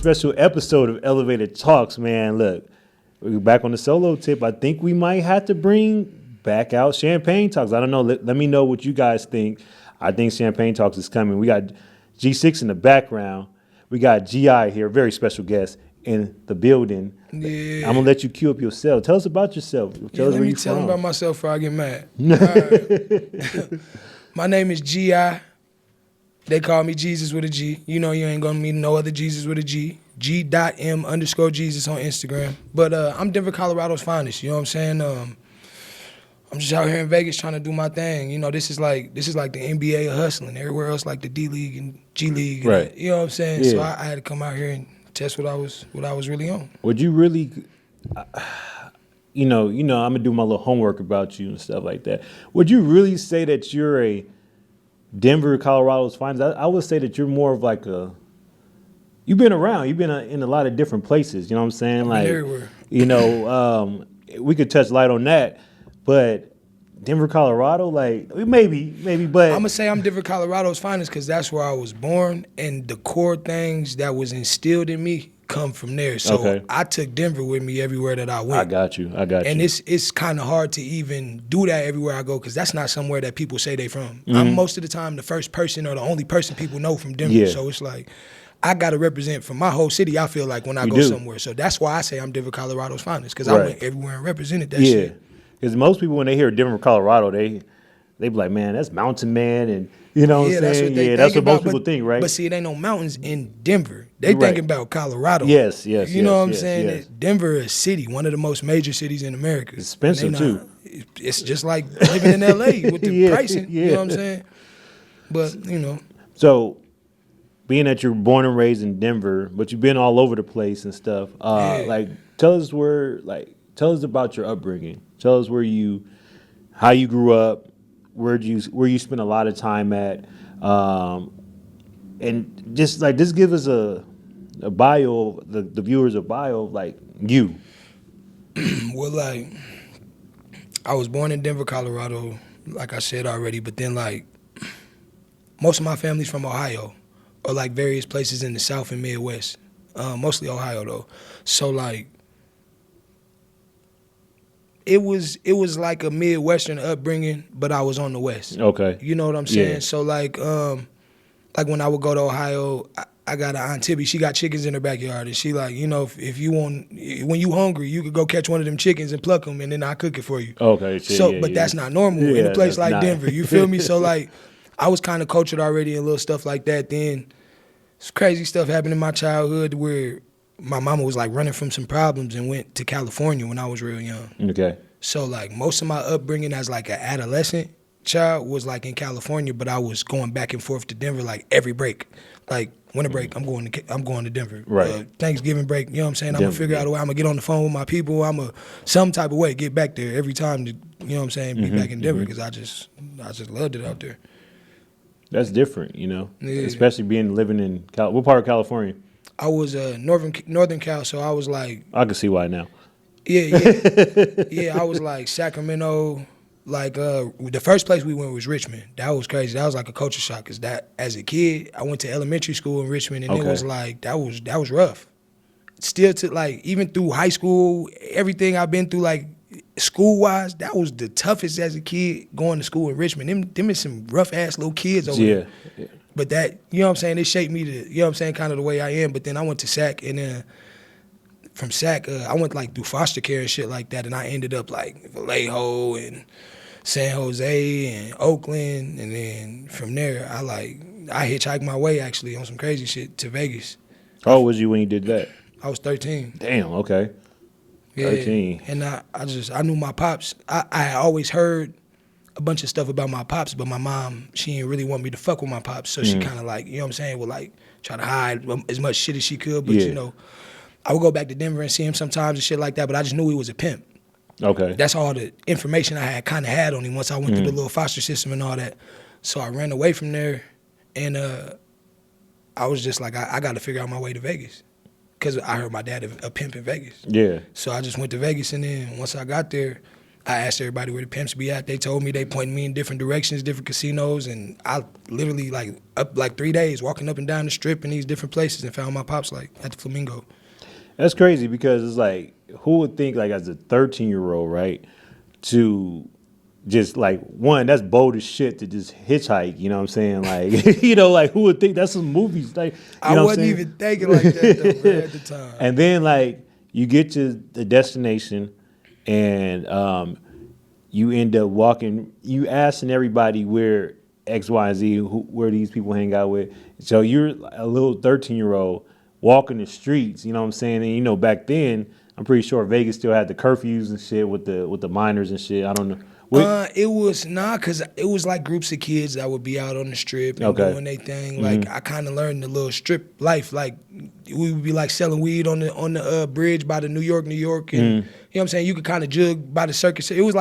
special episode of Elevated Talks, man. Look, we're back on the solo tip. I think we might have to bring back out Champagne Talks. I don't know. Let me know what you guys think. I think Champagne Talks is coming. We got G6 in the background. We got GI here, very special guest in the building. Yeah. I'm going to let you cue up yourself. Tell us about yourself. Tell us where you from. Let me tell them about myself before I get mad. Right. My name is GI. They call me Jesus with a G. You know you ain't gonna meet no other Jesus with a G. G.M_Jesus on Instagram. But I'm Denver, Colorado's finest. You know what I'm saying? I'm just out here in Vegas trying to do my thing. You know, this is like the NBA of hustling. Everywhere else like the D League and G League. Right. You know what I'm saying? Yeah. So I had to come out here and test what I was really on. Would you really, you know, I'm gonna do my little homework about you and stuff like that. Would you really say that you're a Denver, Colorado's finest? I would say that you're more of like you've been around. You've been in a lot of different places. You know what I'm saying? I've like been everywhere. You know, we could touch light on that, but Denver, Colorado, like maybe, but I'm gonna say I'm Denver, Colorado's finest because that's where I was born, and the core things that was instilled in me come from there. So okay. I took Denver with me everywhere that I went. I got you. And it's kind of hard to even do that everywhere I go because that's not somewhere that people say they from. Mm-hmm. I'm most of the time the first person or the only person people know from Denver. Yeah. So it's like I got to represent for my whole city, I feel like, when I go somewhere. So that's why I say I'm Denver, Colorado's finest because I went everywhere and represented that shit. Yeah, because most people, when they hear Denver, Colorado, they be like, man, that's Mountain Man, and you know what I'm saying? That's what most people think, right? But see, it ain't no mountains in Denver. They thinking about Colorado. Yes. You know what I'm saying? Yes. Denver is a city, one of the most major cities in America. It's expensive, too. It's just like living in L.A. with the pricing. You know what I'm saying? But, you know. So, being that you're born and raised in Denver, but you've been all over the place and stuff, like, tell us about your upbringing. Tell us how you grew up, where you spent a lot of time at, and just give us a bio, the viewers a bio of like you. Well, like, I was born in Denver, Colorado, like I said already, but then like most of my family's from Ohio or like various places in the South and Midwest, mostly Ohio though. So like it was like a Midwestern upbringing, but I was on the West. Okay. You know what I'm saying? Yeah. So like when I would go to Ohio, I got an Aunt Tibby. She got chickens in her backyard, and she like, you know, if you want, when you hungry, you could go catch one of them chickens and pluck them, and then I cook it for you. Okay. So, but that's not normal in a place like Denver. You feel me? So like, I was kind of cultured already and little stuff like that. Then, some crazy stuff happened in my childhood where my mama was like running from some problems and went to California when I was real young. Okay. So like most of my upbringing as like an adolescent child was like in California, but I was going back and forth to Denver like every break. Like winter break, I'm going to Denver. Right. Thanksgiving break, you know what I'm saying? I'm gonna figure out a way. I'm gonna get on the phone with my people. Some type of way get back there every time to, you know what I'm saying, be back in Denver because I just loved it out there. That's different, you know, especially living in what part of California? I was northern Cal, so I was like. I can see why now. Yeah. I was like Sacramento. Like the first place we went was Richmond. That was crazy. That was like a culture shock because that as a kid I went to elementary school in Richmond and it was like that was rough. Still to like even through high school, everything I've been through like school wise, that was the toughest as a kid going to school in Richmond. Them is some rough ass little kids over there. Yeah. But that, you know what I'm saying, it shaped me to, you know what I'm saying, kind of the way I am. But then I went to Sac and then from Sac, I went like through foster care and shit like that, and I ended up like Vallejo and San Jose and Oakland, and then from there I hitchhiked my way actually on some crazy shit to Vegas. How old was you when you did that? I was 13. Damn. Okay. Yeah, 13. And I knew my pops. I had always heard a bunch of stuff about my pops, but my mom, she didn't really want me to fuck with my pops, so she kind of like, you know what I'm saying, would like try to hide as much shit as she could, but you know, I would go back to Denver and see him sometimes and shit like that, but I just knew he was a pimp. Okay. That's all the information I had kind of had on him once I went through the little foster system and all that. So I ran away from there, and I was just like, I got to figure out my way to Vegas. Because I heard my dad a pimp in Vegas. Yeah. So I just went to Vegas, and then once I got there, I asked everybody where the pimps be at. They told me, they pointed me in different directions, different casinos, and I literally up 3 days walking up and down the strip in these different places and found my pops at the Flamingo. That's crazy because it's like, who would think as a 13-year-old, right, to just one, that's bold as shit to just hitchhike, you know what I'm saying? Who would think that's some movies? I wasn't even thinking like that though, bro, at the time. And then you get to the destination and you end up walking, you asking everybody where X, Y, and Z, where these people hang out with. So you're a little 13-year-old walking the streets, you know what I'm saying? And back then, I'm pretty sure Vegas still had the curfews and shit with the minors and shit. I don't know. It was cause it was groups of kids that would be out on the strip and doing their thing. I kind of learned the little strip life. We would be selling weed on the bridge by the New York, and you know what I'm saying. You could kind of jug by the circus. It was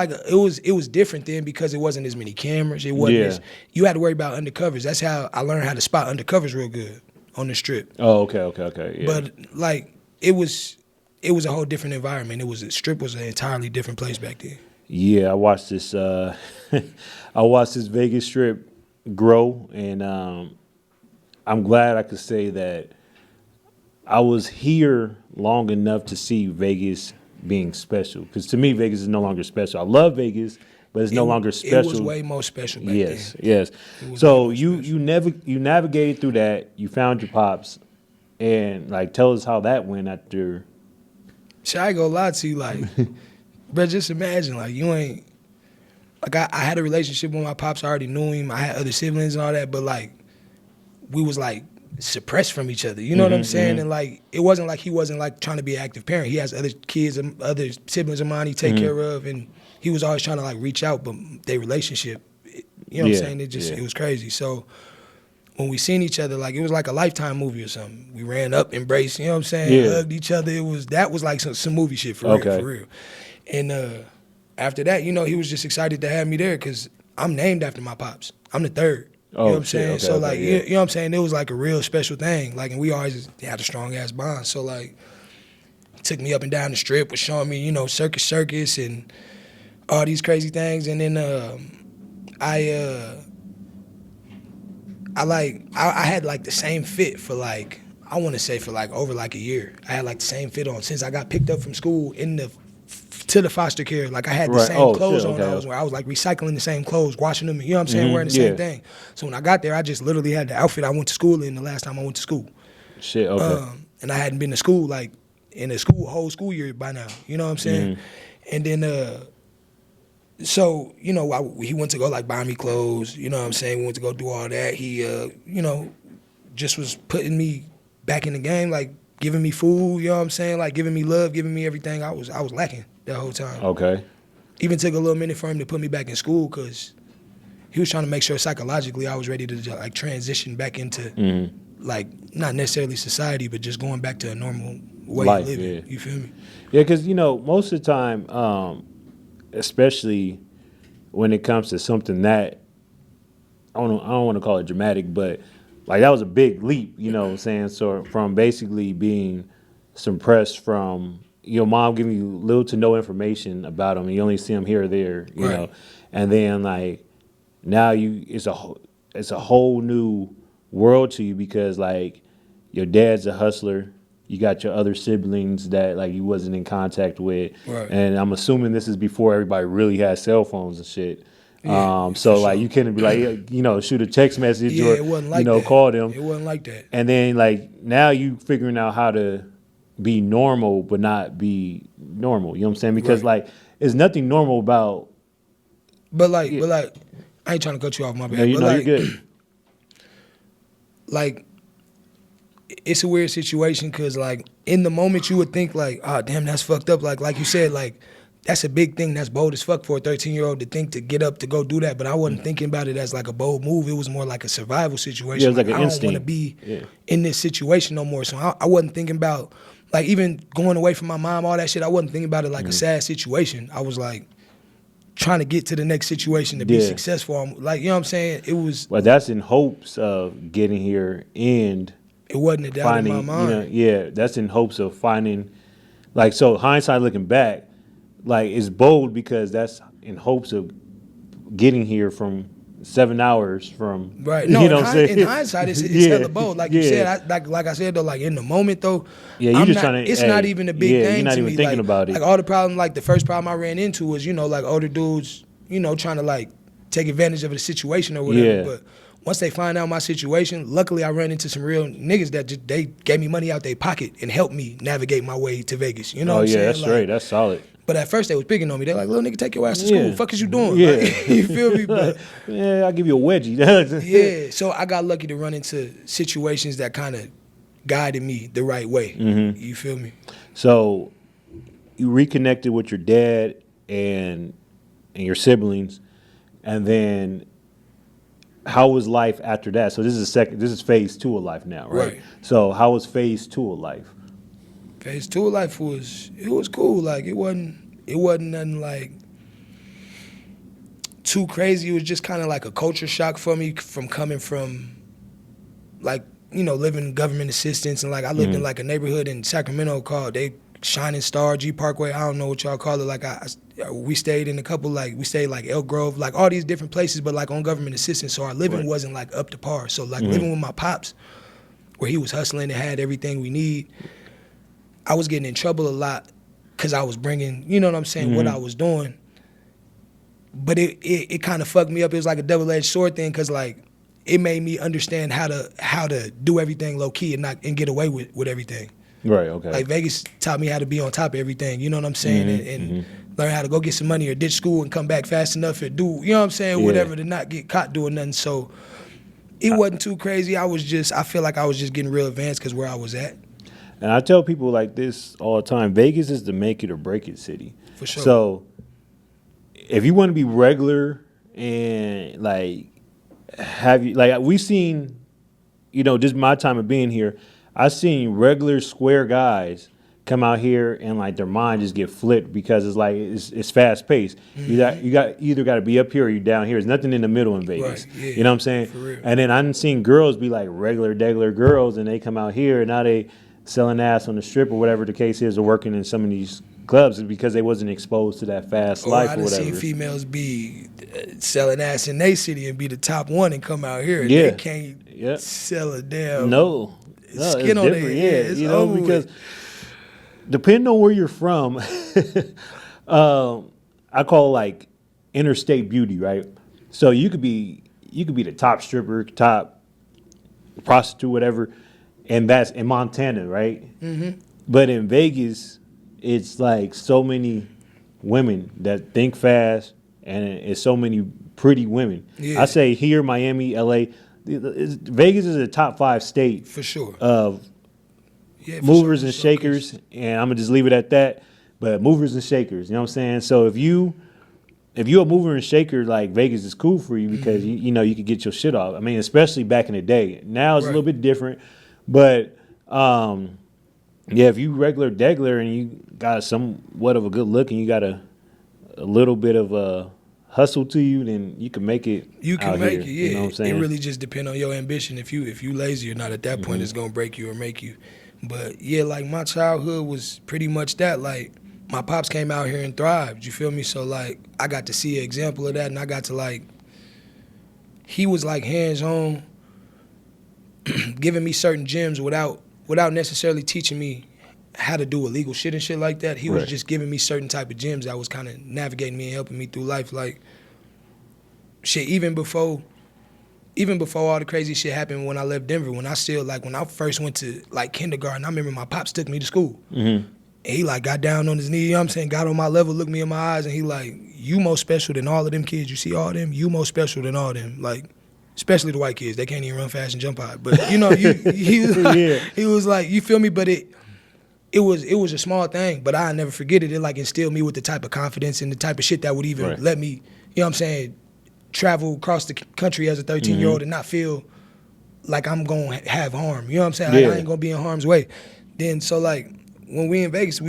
it was different then because it wasn't as many cameras. It wasn't you had to worry about undercovers. That's how I learned how to spot undercovers real good on the strip. Oh, okay. Yeah. But it was a whole different environment. Strip was an entirely different place back then. Yeah, I watched this. I watched this Vegas Strip grow, and I'm glad I could say that I was here long enough to see Vegas being special. Because to me, Vegas is no longer special. I love Vegas, but it's no longer special. It was way more special back then. Yes. So you navigated through that. You found your pops, and tell us how that went after. Shit, I ain't gonna lie to you, but just imagine, you ain't, I had a relationship with my pops. I already knew him. I had other siblings and all that, but we was suppressed from each other. You know what I'm saying? And it wasn't he wasn't trying to be an active parent. He has other kids and other siblings of mine he take care of, and he was always trying to reach out, but their relationship, you know what I'm saying? It was crazy. So when we seen each other, it was like a Lifetime movie or something. We ran up, embraced, you know what I'm saying? Hugged each other. That was some movie shit for real. And after that, he was just excited to have me there because I'm named after my pops. I'm the third. You know what I'm saying? Okay, so you know what I'm saying? It was a real special thing. And we always had a strong ass bond. So he took me up and down the strip, was showing me, circus and all these crazy things. And then I had the same fit for I want to say for over a year. I had the same fit on since I got picked up from school to the foster care. I had the same clothes on. I was recycling the same clothes, washing them, you know what I'm saying, wearing the same thing. So when I got there, I just literally had the outfit I went to school in the last time I went to school. Shit, okay. And I hadn't been to school in a whole school year by now, you know what I'm saying? And then so, he went to go buy me clothes, you know what I'm saying? We went to go do all that. He, just was putting me back in the game, giving me food, you know what I'm saying? Giving me love, giving me everything. I was lacking that whole time. Okay. Even took a little minute for him to put me back in school because he was trying to make sure psychologically I was ready to transition back into not necessarily society, but just going back to a normal way of living. Yeah. You feel me? Yeah, because most of the time, especially when it comes to something that I don't want to call it dramatic, but that was a big leap, you know what I'm saying? So from basically being suppressed from your mom giving you little to no information about him, and you only see him here or there, you know, and then now it's a whole new world to you because your dad's a hustler, you got your other siblings that you wasn't in contact with, and I'm assuming this is before everybody really had cell phones and shit. So sure. You couldn't be shoot a text message or it wasn't call them. It wasn't like that. And then now you figuring out how to be normal but not be normal. You know what I'm saying? Because there's nothing normal about. But I ain't trying to cut you off, my bad. No, you're good. It's a weird situation because in the moment you would think oh damn, that's fucked up. Like you said, that's a big thing. That's bold as fuck for a 13-year-old to think to get up to go do that. But I wasn't thinking about it as a bold move. It was more like a survival situation. Yeah, it was an I instinct. don't want to be in this situation no more. So I wasn't thinking about even going away from my mom, all that shit. I wasn't thinking about it a sad situation. I was trying to get to the next situation to be successful. You know what I'm saying? It was. Well, that's in hopes of getting here and it wasn't a doubt in my mind. That's in hopes of finding. So hindsight looking back. like it's bold because that's in hopes of getting here from 7 hours from right. No, you know what I'm saying? in hindsight, it's hella bold. Like you said, like I said though, like in the moment though, yeah, you I'm just not. trying to. It's Hey, not even a big yeah, thing you're not to even me. thinking Like about it. like all the problem, like the first problem I ran into was like older dudes, trying to like take advantage of the situation or whatever. Yeah. But once they find out my situation, luckily I ran into some real niggas that just, they gave me money out their pocket and helped me navigate my way to Vegas. You know Oh what I'm yeah, saying? that's Like, right. That's solid. But at first they was picking on me. They're like, little nigga, take your ass to school. Yeah. Fuck is you doing? Yeah. Like, you feel me? But yeah, I'll give you a wedgie. yeah, so I got lucky to run into situations that kind of guided me the right way. Mm-hmm. You feel me? So you reconnected with your dad and your siblings, and then how was life after that? So this is phase 2 of life now, right? Right. So how was phase 2 of life? Phase 2 of life was cool. Like it wasn't nothing like too crazy. It was just kind of like a culture shock for me from coming from like living government assistance, and like I lived in like a neighborhood in Sacramento called Shining Star G Parkway. I don't know what y'all call it. Like we stayed in a couple, like we stayed like Elk Grove, like all these different places, but like on government assistance. So our living wasn't like up to par. So like living with my pops, where he was hustling and had everything we need, I was getting in trouble a lot because I was bringing, you know what I'm saying, what I was doing. But it kind of fucked me up. It was like a double-edged sword thing because like it made me understand how to do everything low key and get away with everything. Right. Okay. Like Vegas taught me how to be on top of everything. You know what I'm saying, and learn how to go get some money or ditch school and come back fast enough and do, you know what I'm saying, whatever, to not get caught doing nothing. So it wasn't too crazy. I feel like I was just getting real advanced because where I was at. And I tell people like this all the time: Vegas is the make it or break it city. For sure. So if you want to be regular and like we seen, just my time of being here, I seen regular square guys come out here and like their mind just get flipped because it's like it's fast paced. You either got to be up here or you down here. There's nothing in the middle in Vegas. Right, yeah, you know what I'm saying? for real. And then I've seen girls be like regular girls, and they come out here and now they selling ass on the strip or whatever the case is, or working in some of these clubs because they wasn't exposed to that fast life or whatever. I done seen females be selling ass in their city and be the top one and come out here and Yeah. they can't sell a damn it's skin on their different. head. It's over because with. depending on where you're from, I call like interstate beauty, right? So you could be the top stripper, top prostitute, whatever, and that's in Montana, right? Mm-hmm. But in Vegas, it's like so many women that think fast, and it's so many pretty women. Yeah. I say here, Miami, LA, Vegas is a top 5 state For sure. of Yeah, movers and shakers, and I'm gonna just leave it at that. But movers and shakers, you know what I'm saying? So if you're a mover and shaker, like Vegas is cool for you because you could get your shit off. I mean, especially back in the day. Now it's a little bit different, but if you regular degler and you got somewhat of a good look and you got a little bit of a hustle to you, then you can make it. You can out make here, it, yeah. You know what I'm saying? It really just depends on your ambition. If you lazy or not, at that point, it's gonna break you or make you. But yeah, like my childhood was pretty much that. Like my pops came out here and thrived. You feel me? So like I got to see an example of that, and I got to like. He was like hands on, giving me certain gems without necessarily teaching me how to do illegal shit and shit like that. He was just giving me certain type of gems that was kind of navigating me and helping me through life. Like shit, even before all the crazy shit happened when I left Denver, when I first went to like kindergarten, I remember my pops took me to school. Mm-hmm. And he like got down on his knee, you know what I'm saying, got on my level, looked me in my eyes, and he like, you more special than all of them kids. You see all them? You more special than all them. Like, especially the white kids. They can't even run fast and jump high. But he was like, he was like, you feel me? But it was a small thing, but I never forget it. It like instilled me with the type of confidence and the type of shit that would even let me, you know what I'm saying, travel across the country as a 13-year-old and not feel like I'm going to have harm. You know what I'm saying? Like, I ain't going to be in harm's way. Then so like when we in Vegas,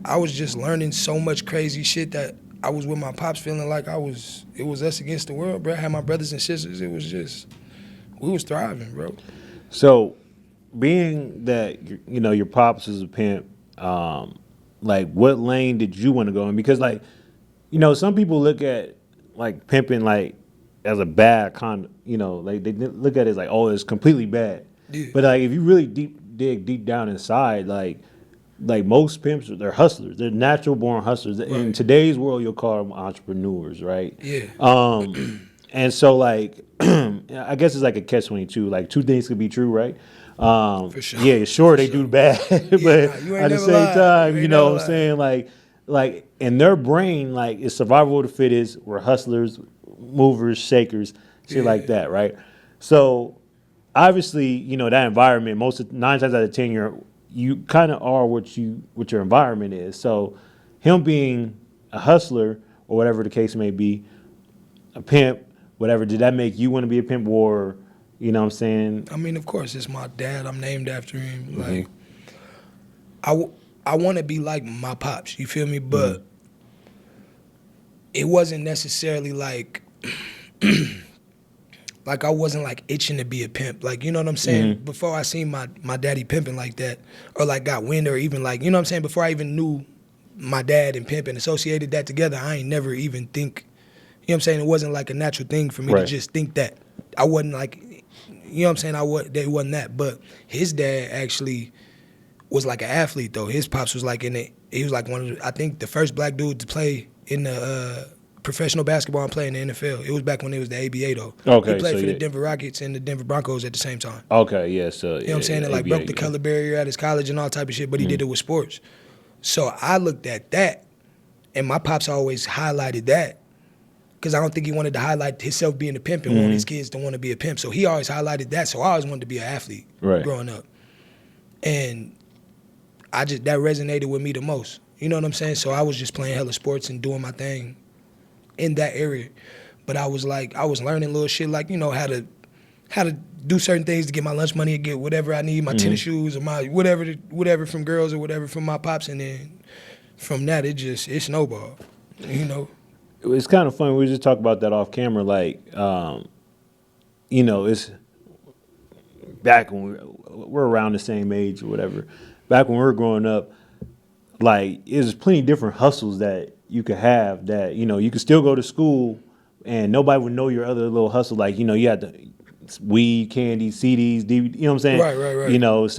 I was just learning so much crazy shit that I was with my pops feeling like it was us against the world, bro. I had my brothers and sisters. It was just, we was thriving, bro. So being that, your pops is a pimp, like what lane did you want to go in? Because like, some people look at like pimping like as a bad like they look at it as like, oh, it's completely bad. Yeah. But like if you really dig deep down inside, like most pimps, they're hustlers. They're natural born hustlers. Right. In today's world, you'll call them entrepreneurs, right? Yeah. And so like, I guess it's like a catch-22. Like two things could be true, right? For sure. Yeah, sure, they do bad, but at the same time, you know what I'm saying? Like in their brain, like it's survival of the fittest. We're hustlers, movers, shakers, shit like that, right? So obviously, that environment, 9 times out of 10, you kind of are what your environment is. So him being a hustler or whatever the case may be, a pimp, whatever, did that make you want to be a pimp, or you know what I'm saying? I mean, of course, it's my dad. I'm named after him. Like, I want to be like my pops. You feel me? But it wasn't necessarily like, like I wasn't like itching to be a pimp. Like, you know what I'm saying? Before I seen my daddy pimping like that, or like got wind, or even like, you know what I'm saying? Before I even knew my dad and pimp and associated that together, I ain't never even think, you know what I'm saying? It wasn't like a natural thing for me to just think that. I wasn't like, you know what I'm saying? They wasn't that. But his dad actually was like an athlete though. His pops was like he was like one of the, I think the first black dude to play in the professional basketball and play in the NFL. It was back when it was the ABA though. Okay, he played for the Denver Rockets and the Denver Broncos at the same time. Okay, yeah, so you know what I'm saying? And like broke the color barrier at his college and all type of shit, but he did it with sports. So I looked at that, and my pops always highlighted that, because I don't think he wanted to highlight himself being a pimp and want his kids to want to be a pimp. So he always highlighted that. So I always wanted to be an athlete growing up. And that resonated with me the most. You know what I'm saying? So I was just playing hella sports and doing my thing in that area. But I was learning little shit like, how to do certain things to get my lunch money and get whatever I need, my tennis shoes or my whatever from girls or whatever from my pops. And then from that, it snowballed, It's kind of funny. We just talked about that off camera. Like, it's back when we're around the same age or whatever. Back when we were growing up, like, there's plenty of different hustles that you could have that, you could still go to school and nobody would know your other little hustle. Like, you had the weed, candy, CDs, DVD, you know what I'm saying? Right.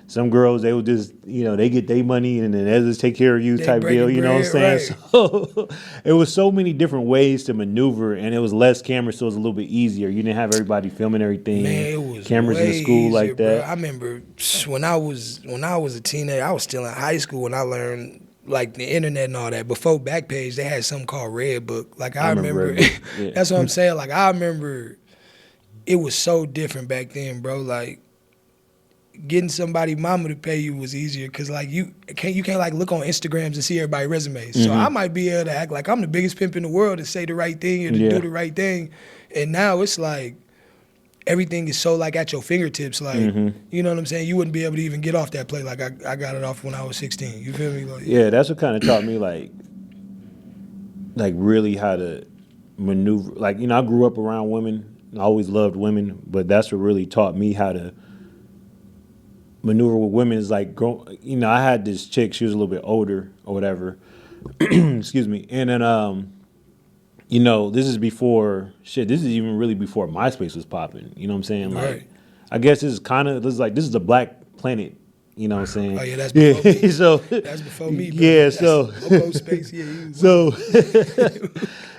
Some girls, they would just, they get their money and then others take care of you type deal, you know what I'm saying? Right. So it was so many different ways to maneuver, and it was less cameras, so it was a little bit easier. You didn't have everybody filming everything. Man, it was cameras in the school easier, like that. Bro. I remember when I was a teenager, I was still in high school when I learned like the internet and all that. Before Backpage, they had something called Redbook. Like I remember yeah. That's what I'm saying. Like I remember it was so different back then, bro. Like getting somebody mama to pay you was easier because like you can't like look on Instagrams and see everybody's resumes. So I might be able to act like I'm the biggest pimp in the world and say the right thing and do the right thing. And now it's like everything is so like at your fingertips. Like you know what I'm saying? You wouldn't be able to even get off that play. Like I got it off when I was 16. You feel me? Like, yeah, that's what kind of taught me like really how to maneuver. Like I grew up around women. I always loved women, but that's what really taught me how to maneuver with women. Is like, I had this chick, she was a little bit older or whatever, excuse me. And then, this is before, this is even really before MySpace was popping. You know what I'm saying? Like, I guess this is a Black Planet. You know what I'm saying? Oh yeah, that's before me. So that's before me. Bro. Yeah, that's space.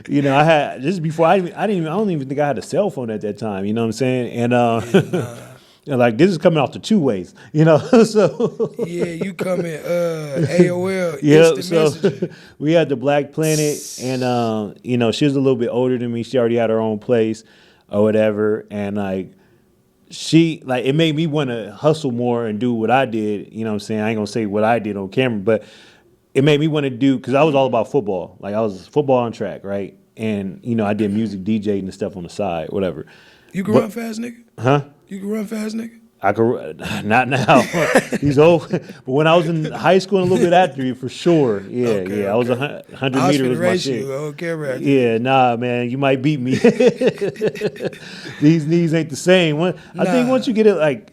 Yeah, I had this before. I don't even think I had a cell phone at that time. You know what I'm saying? And and like this is coming off the two ways. So yeah, you coming AOL. Yeah, so messenger. We had the Black Planet, and she was a little bit older than me. She already had her own place or whatever, and like. It made me want to hustle more and do what I did. You know what I'm saying? I ain't going to say what I did on camera, but it made me want to do, because I was all about football. Like, I was football on track, right? And, I did music, DJing and stuff on the side, whatever. You can run fast, nigga? Huh? You can run fast, nigga? I could, not now. He's old. But when I was in high school and a little bit after you, for sure. Yeah, okay. I was 100 meters was my shit. Yeah, nah, man, you might beat me. These knees ain't the same. I think once you get it, like,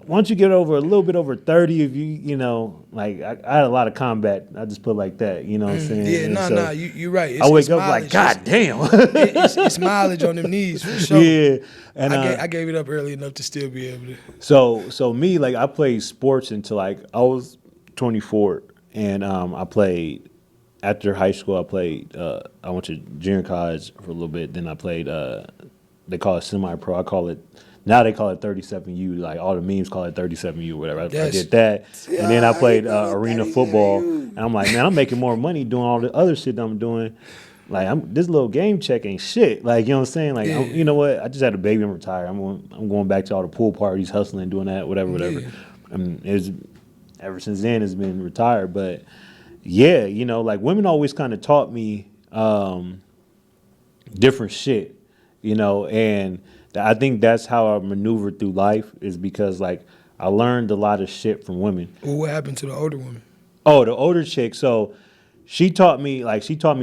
once you get over a little bit over 30, if you know, like I had a lot of combat. I just put it like that, you know what I'm saying? Yeah, And no, so no, you're right. I wake it's up mileage. like, God damn. It's mileage on them knees for sure. Yeah, and I gave it up early enough to still be able to. so me, like I played sports until like I was 24, and I played after high school. I played. I went to junior college for a little bit. Then I played. They call it semi-pro. I call it. Now they call it 37U. Like all the memes call it 37U, whatever. I did that, and then I played arena football. And I'm like, man, I'm making more money doing all the other shit that I'm doing. Like this little game check ain't shit. Like you know what I'm saying? Like you know what? I just had a baby. I'm retired. I'm going back to all the pool parties, hustling, doing that, whatever. Yeah. Ever since then it's been retired. But yeah, you know, like women always kind of taught me different shit, you know, and I think that's how I maneuver through life is because like I learned a lot of shit from women. Well, what happened to the older woman? Oh, the older chick. So she taught me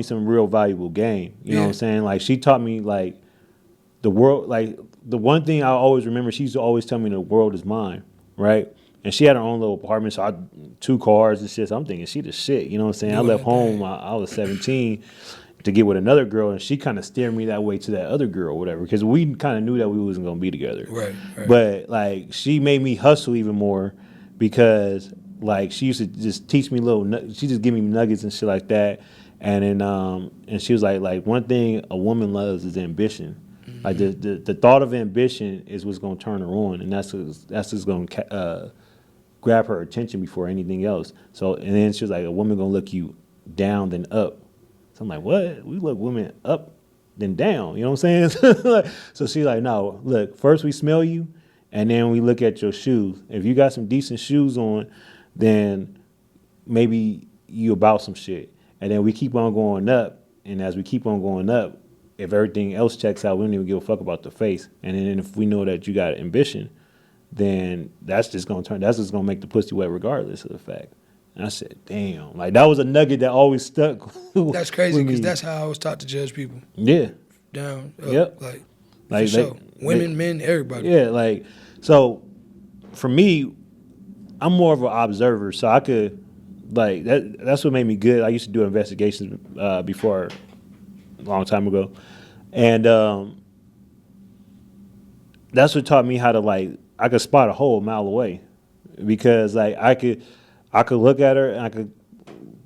some real valuable game. You know what I'm saying? Like she taught me like the world. Like the one thing I always remember, she used to always tell me the world is mine, right? And she had her own little apartment, so 2 cars and shit. So I'm thinking she the shit. You know what I'm saying? I left home. I was 17 to get with another girl, and she kind of steered me that way to that other girl, or whatever, because we kind of knew that we wasn't gonna be together. Right. But like she made me hustle even more because like she used to just teach me she just give me nuggets and shit like that. And then and she was like one thing a woman loves is ambition. Mm-hmm. Like the thought of ambition is what's gonna turn her on, and that's what's gonna grab her attention before anything else. So and then she was like, a woman gonna look you down then up. So I'm like, what? We look women up then down. You know what I'm saying? So she's like, no, look, first we smell you, and then we look at your shoes. If you got some decent shoes on, then maybe you about some shit. And then we keep on going up, and as we keep on going up, if everything else checks out, we don't even give a fuck about the face. And then if we know that you got ambition, then that's just gonna make the pussy wet regardless of the fact. And I said, damn, like that was a nugget that always stuck. That's crazy because that's how I was taught to judge people. Yeah. Down. Up, Yep. Like for sure. Women, men, everybody. Yeah, like so for me, I'm more of an observer, so I could like that's what made me good. I used to do investigations before a long time ago. And that's what taught me how to like I could spot a hole a mile away. Because like I could look at her and I could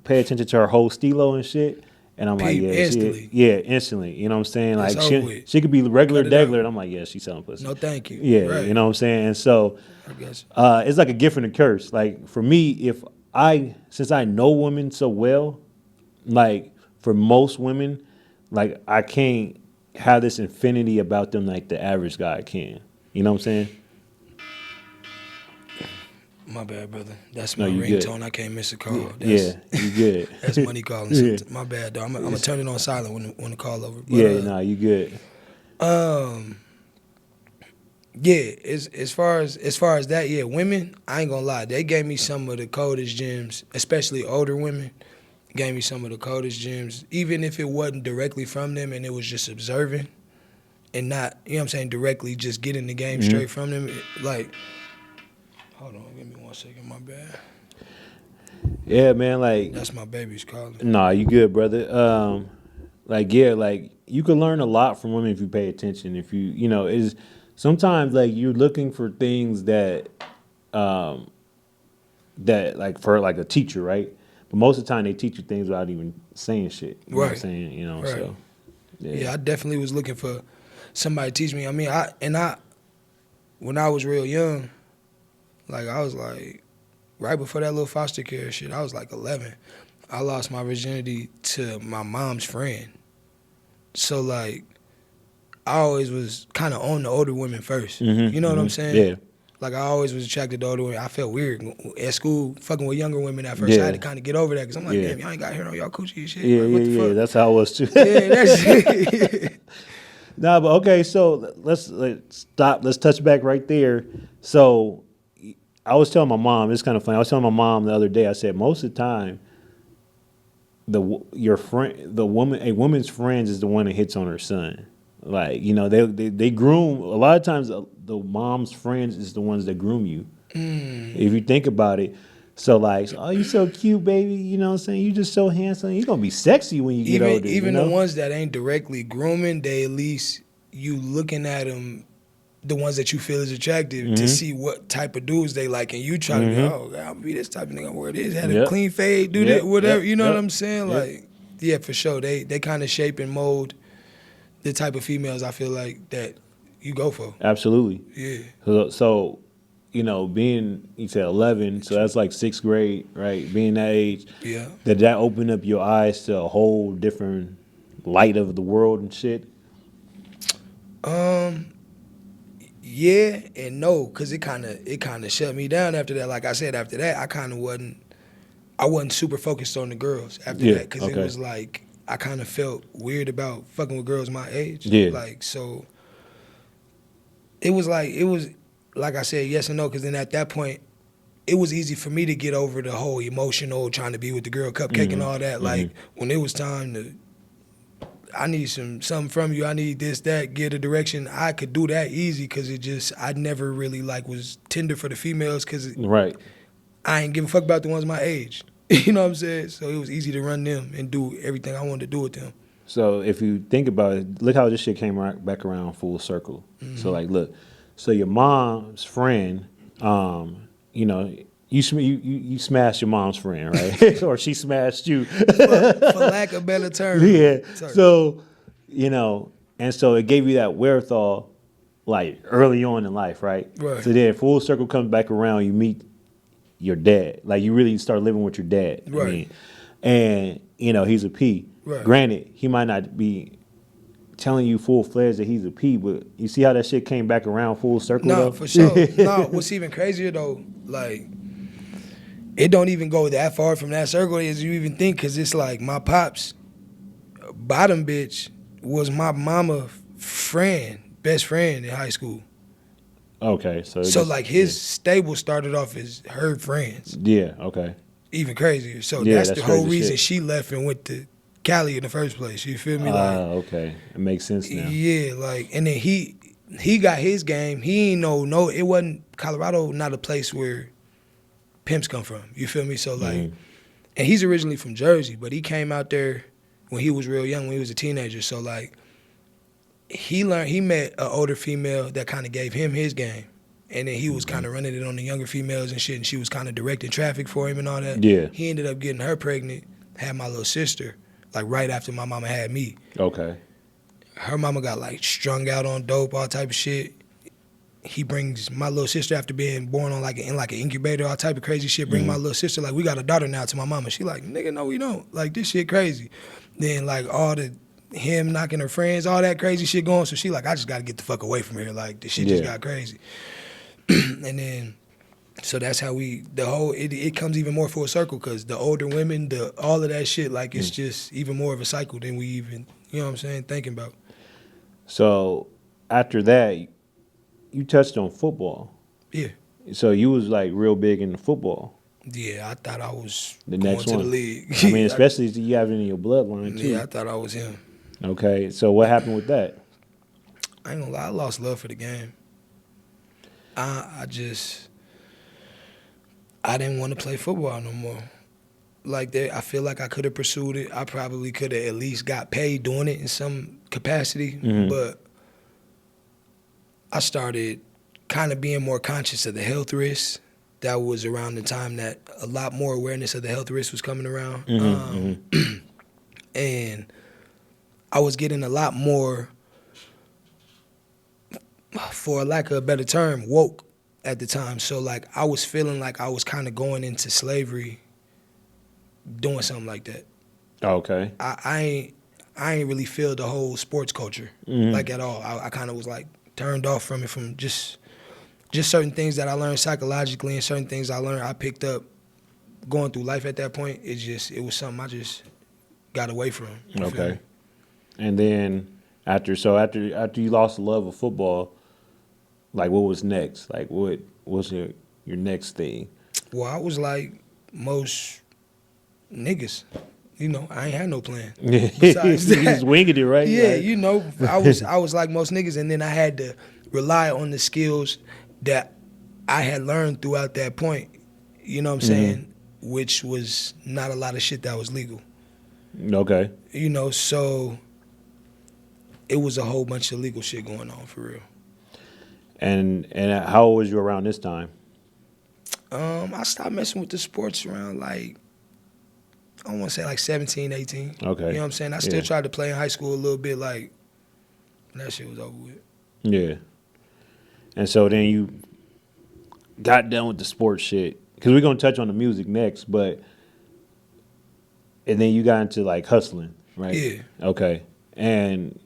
pay attention to her whole stilo and shit. And I'm like, instantly. Instantly. You know what I'm saying? Like she could be regular degular, and I'm like, yeah, she's selling pussy. No, thank you. Yeah, right. You know what I'm saying? And so I guess. It's like a gift and a curse. Like for me, since I know women so well, like for most women, like I can't have this infinity about them like the average guy can. You know what I'm saying? My bad, brother. That's my ringtone. I can't miss a call. You good. That's money calling. Yeah. My bad, though. I'm gonna turn it on silent when the call over. But, you good. Yeah, as far as that, yeah, women, I ain't gonna lie, they gave me some of the coldest gems, especially older women. Gave me some of the coldest gems, even if it wasn't directly from them and it was just observing and not, you know what I'm saying, directly just getting the game straight from them. Like, hold on, give me 1 second, my bad. Yeah, man, like that's my baby's calling. Nah, you good, brother. Like you can learn a lot from women if you pay attention. If you know, is sometimes like you're looking for things that like for like a teacher, right? But most of the time they teach you things without even saying shit. You know what I'm saying? You know, so yeah, I definitely was looking for somebody to teach me. I mean, when I was real young, like I was like right before that little foster care shit, I was like 11. I lost my virginity to my mom's friend. So like I always was kind of on the older women first. You know what I'm saying? Yeah. Like I always was attracted to older women. I felt weird at school fucking with younger women at first. I had to kind of get over that because I'm like, damn, y'all ain't got hair on y'all coochie and shit. Yeah, like, what the fuck? That's how I was too. Yeah, that's it. Nah, but okay, so let's stop. Let's touch back right there. So I was telling my mom, it's kind of funny. I was telling my mom the other day, I said most of the time, a woman's friends is the one that hits on her son. Like, you know, they groom. A lot of times, the mom's friends is the ones that groom you. If you think about it. So like, oh, you so cute, baby. You know what I'm saying? You just so handsome. You're gonna be sexy when you get older. Even you know? the ones that ain't directly grooming, they at least you looking at them, the ones that you feel is attractive, to see what type of dudes they like, and you try to be, oh, God, I'll be this type of nigga. Wear this, had a clean fade, do this, whatever. You know what I'm saying? Like, yeah, for sure. They kind of shape and mold the type of females I feel like that you go for. Absolutely. Yeah. So you know, being, you said 11, so that's like 6th grade, right? Being that age, Yeah. did that open up your eyes to a whole different light of the world and shit? Yeah and no, cause it kind of shut me down after that. Like I said, after that, I wasn't super focused on the girls after that, cause it was like I kind of felt weird about fucking with girls my age. Yeah. Like, so it was like I said, yes and no, because then at that point, it was easy for me to get over the whole emotional trying to be with the girl, cupcake and all that. Like, when it was time to, I need something from you, I need this, that, get a direction, I could do that easy, because I never really like was tender for the females, because I ain't give a fuck about the ones my age. You know what I'm saying? So it was easy to run them and do everything I wanted to do with them. So if you think about it, look how this shit came back around full circle. So like, look. So your mom's friend, you know, you smashed your mom's friend, right? Or she smashed you. For lack of better term. Yeah. So, you know, and so it gave you that wherewithal, like early on in life, right? Right. So then full circle comes back around, you meet your dad. Like you really start living with your dad. Right. I mean, and, you know, he's a P. Right. Granted, he might not be telling you full-fledged that he's a P, but you see how that shit came back around full circle, No, though? for sure. No, what's even crazier, though, like, it don't even go that far from that circle as you even think, because it's like my pops, bottom bitch, was my mama best friend in high school. Okay, so like his stable started off as her friends. Yeah, okay. Even crazier. So Yeah, that's the whole crazy reason shit. she left and went to Cali in the first place. You feel me? Okay. It makes sense now. Yeah, like, and then he got his game. He ain't no, it wasn't, Colorado not a place where pimps come from. You feel me? So like, and he's originally from Jersey, but he came out there when he was real young, when he was a teenager. So like, he met an older female that kind of gave him his game. And then he was kind of running it on the younger females and shit, and she was kind of directing traffic for him and all that. Yeah. He ended up getting her pregnant, had my little sister, like right after my mama had me. Okay. Her mama got like strung out on dope, all type of shit. He brings my little sister after being born on in an incubator, all type of crazy shit. Bring my little sister, like, we got a daughter now, to my mama. She like, nigga, no, we don't. Like, this shit crazy. Then like him knocking her friends, all that crazy shit going. So she like, I just got to get the fuck away from here. Like, this shit just got crazy. And then, so that's how it comes even more full circle, because the older women, all of that shit, like, it's just even more of a cycle than we even, you know what I'm saying, thinking about. So after that, you touched on football. Yeah. So you was like real big into football. Yeah, I thought I was The going next to one. the league. I mean, especially if you have it in your bloodline too. Yeah, I thought I was him. Okay, so what happened with that? I ain't gonna lie, I lost love for the game. I didn't want to play football no more. Like, I feel like I could have pursued it. I probably could have at least got paid doing it in some capacity. But I started kind of being more conscious of the health risks. That was around the time that a lot more awareness of the health risks was coming around. And I was getting a lot more, for lack of a better term, woke at the time. So like, I was feeling like I was kind of going into slavery doing something like that. Okay. I ain't really feel the whole sports culture like at all. I kind of was like turned off from it, from just certain things that I learned psychologically and certain things I picked up going through life at that point. It was something I just got away from. Okay. And then after you lost the love of football, like, what was next? Like, what was your next thing? Well, I was like most niggas. You know, I ain't had no plan. Besides that. You just winging it, right? Yeah, like, you know, I was like most niggas, and then I had to rely on the skills that I had learned throughout that point, you know what I'm saying, which was not a lot of shit that was legal. Okay. You know, so it was a whole bunch of legal shit going on for real. And how old was you around this time? I stopped messing with the sports around like, I want to say like 17, 18. Okay. You know what I'm saying? I still tried to play in high school a little bit, like, that shit was over with. Yeah. And so then you got done with the sports shit. Because we're going to touch on the music next, but... And then you got into, like, hustling, right? Yeah. Okay. And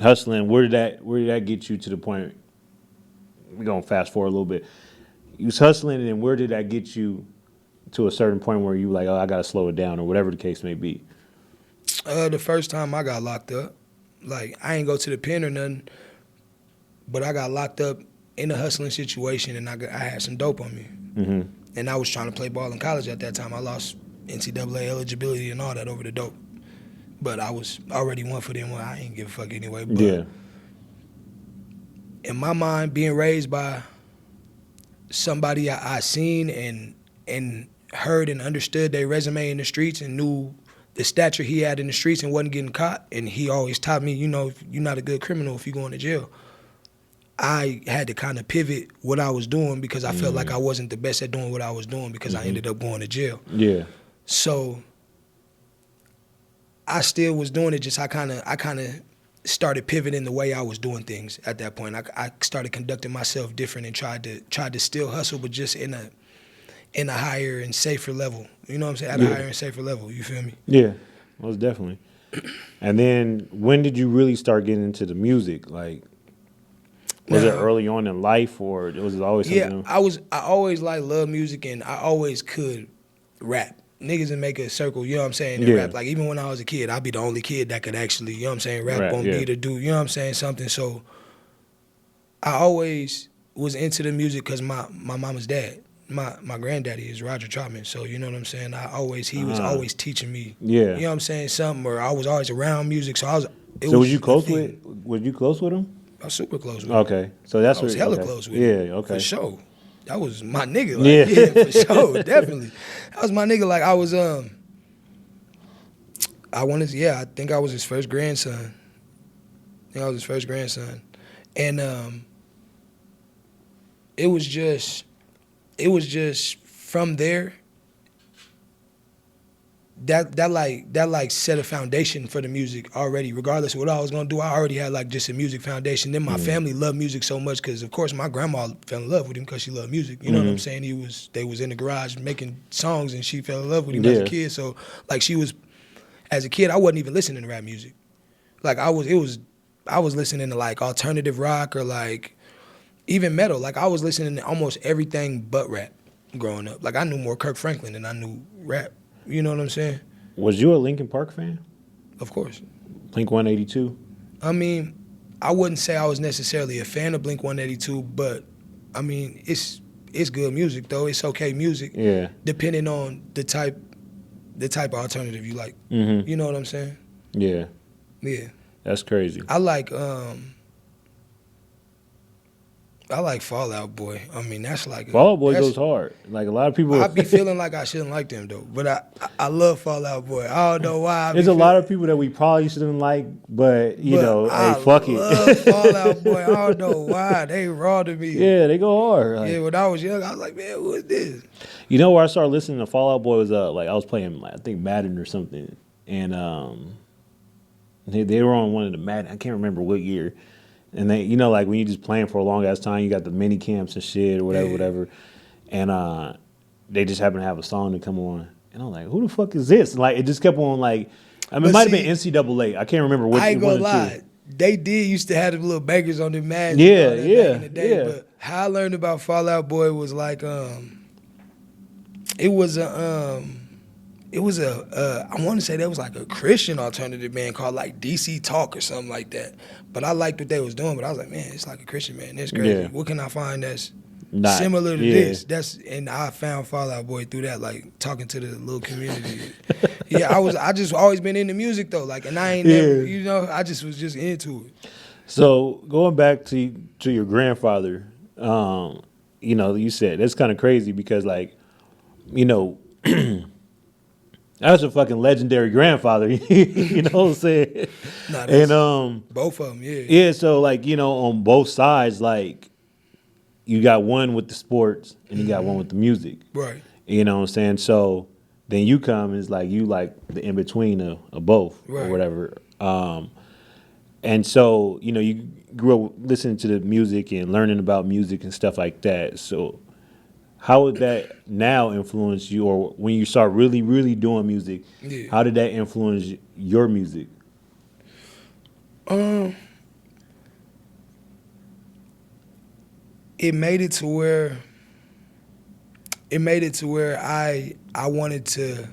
hustling, where did that get you to the point... We're going to fast forward a little bit. You was hustling, and then where did that get you to a certain point where you like, oh, I got to slow it down, or whatever the case may be? The first time I got locked up, like, I ain't go to the pen or nothing, but I got locked up in a hustling situation, and I had some dope on me. Mm-hmm. And I was trying to play ball in college at that time. I lost NCAA eligibility and all that over the dope. But I was already one for them. I ain't give a fuck anyway. But Yeah. in my mind, being raised by somebody I seen and heard and understood their resume in the streets and knew the stature he had in the streets and wasn't getting caught, and he always taught me, you know, you're not a good criminal if you're going to jail. I had to kind of pivot what I was doing because I felt like I wasn't the best at doing what I was doing because I ended up going to jail. Yeah. So I still was doing it, just I kind of started pivoting the way I was doing things at that point. I started conducting myself different and tried to still hustle, but just in a higher and safer level. You know what I'm saying? At a higher and safer level. You feel me? Yeah, most definitely. And then when did you really start getting into the music? Like, was it early on in life, or was it always something? Yeah, I always loved music, and I always could rap. Niggas would make a circle, you know what I'm saying, and rap. Like, even when I was a kid, I'd be the only kid that could actually, you know what I'm saying, rap on beat or do, you know what I'm saying, something. So I always was into the music because my mama's dad, my granddaddy is Roger Trotman. So, you know what I'm saying, he was always teaching me, you know what I'm saying, something, or I was always around music. So was you close with him? I was super close with him. Okay. So that's I was hella close with him. Yeah, okay. For sure. That was my nigga. Like, yeah, for sure. Definitely. That was my nigga. Like, I was, I think I was his first grandson. And it was just from there, that set a foundation for the music already. Regardless of what I was gonna do, I already had like just a music foundation. Then my family loved music so much because, of course, my grandma fell in love with him because she loved music. You know what I'm saying? They was in the garage making songs, and she fell in love with him as a kid. So like, as a kid, I wasn't even listening to rap music. Like, I was listening to like alternative rock or like even metal. Like, I was listening to almost everything but rap growing up. Like, I knew more Kirk Franklin than I knew rap. You know what I'm saying? Was you a Linkin Park fan? Of course. Blink 182? I mean, I wouldn't say I was necessarily a fan of Blink 182, but I mean, it's good music though. It's okay music. Yeah. Depending on the type of alternative you like. Mm-hmm. You know what I'm saying? Yeah. Yeah. That's crazy. I like Fall Out Boy. I mean, that's like... Fall Out Boy goes hard. Like, a lot of people... I be feeling like I shouldn't like them, though. But I love Fall Out Boy. I don't know why. There's a lot of people that we probably shouldn't like, but, hey, fuck it. I love Fall Out Boy. I don't know why. They raw to me. Yeah, they go hard. Like, yeah, when I was young, I was like, man, what is this? You know where I started listening to Fall Out Boy was, I was playing, I think, Madden or something. And they were on one of the Madden. I can't remember what year. And they, like when you're just playing for a long ass time, you got the mini camps and shit or whatever. And they just happen to have a song to come on. And I'm like, who the fuck is this? And like, it just kept on like, I mean, it might have been NCAA. I can't remember what. I ain't gonna lie. They used to have the little bangers on the Madden. Yeah, back in the day. But how I learned about Fall Out Boy was like, it was a I want to say there was like a Christian alternative band called like DC Talk or something like that. But I liked what they was doing. But I was like, man, it's like a Christian band. That's crazy. Yeah. What can I find that's similar to this? And I found Fall Out Boy through that, like talking to the little community. I just always been into music though. Like, and I ain't never, I just was just into it. So going back to your grandfather, you said that's kind of crazy because like, you know, that's a fucking legendary grandfather. You know what I'm saying? Nah, And both of them, yeah. yeah, so like, on both sides, like you got one with the sports and you got one with the music. Right. You know what I'm saying? So then you come and it's like you like the in between of both or whatever. And so, you grew up listening to the music and learning about music and stuff like that. So how would that now influence you, or when you start really, really doing music, how did that influence your music? It made it to where I wanted to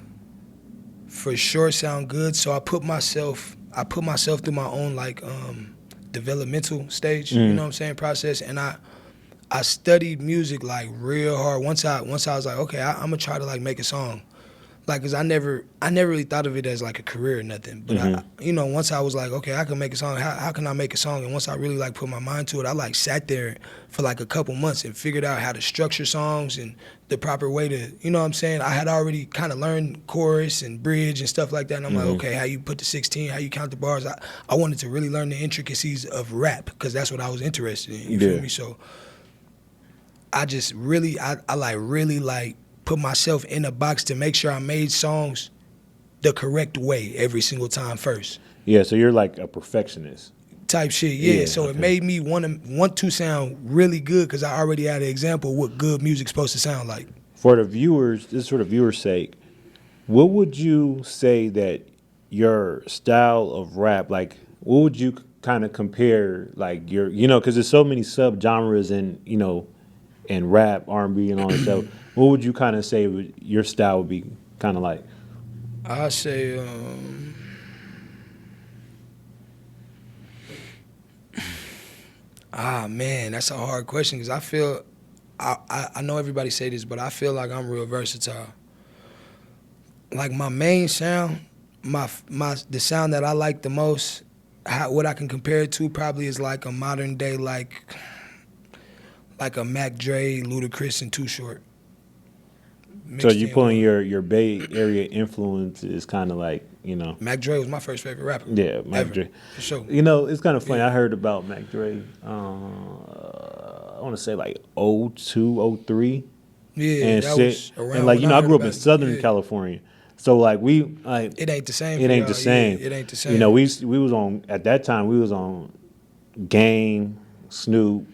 for sure sound good. So I put myself through my own like developmental stage, you know what I'm saying, process, and I studied music like real hard. Once I was like, okay, I'm gonna try to like make a song, like, cause I never really thought of it as like a career or nothing. But once I was like, okay, I can make a song. How can I make a song? And once I really like put my mind to it, I like sat there for like a couple months and figured out how to structure songs and the proper way to, you know what I'm saying? I had already kind of learned chorus and bridge and stuff like that. And I'm like, okay, how you put the 16, how you count the bars. I wanted to really learn the intricacies of rap because that's what I was interested in. You feel me? So I just really, I like really like put myself in a box to make sure I made songs the correct way every single time first. Yeah, so you're like a perfectionist. Type shit, yeah. So it made me want to sound really good because I already had an example of what good music's supposed to sound like. For the viewers, this sort of viewer's sake, what would you say that your style of rap, like, what would you kind of compare, like, your, because there's so many subgenres in rap, R&B, and all that stuff. What would you kind of say your style would be kind of like? I say, man, that's a hard question because I feel, I know everybody say this, but I feel like I'm real versatile. Like my main sound, the sound that I like the most, what I can compare it to probably is like a modern day, like a Mac Dre, Ludacris, and Too Short. So you pulling your Bay Area influence is kind of like, Mac Dre was my first favorite rapper. Yeah, Mac Dre. For sure. It's kind of funny. Yeah. I heard about Mac Dre, I want to say like 02, 03. Yeah, and that was around. And like, I grew up in Southern California. So like it ain't the same. It ain't the same. Yeah, it ain't the same. We was on, at that time, we was on Game, Snoop,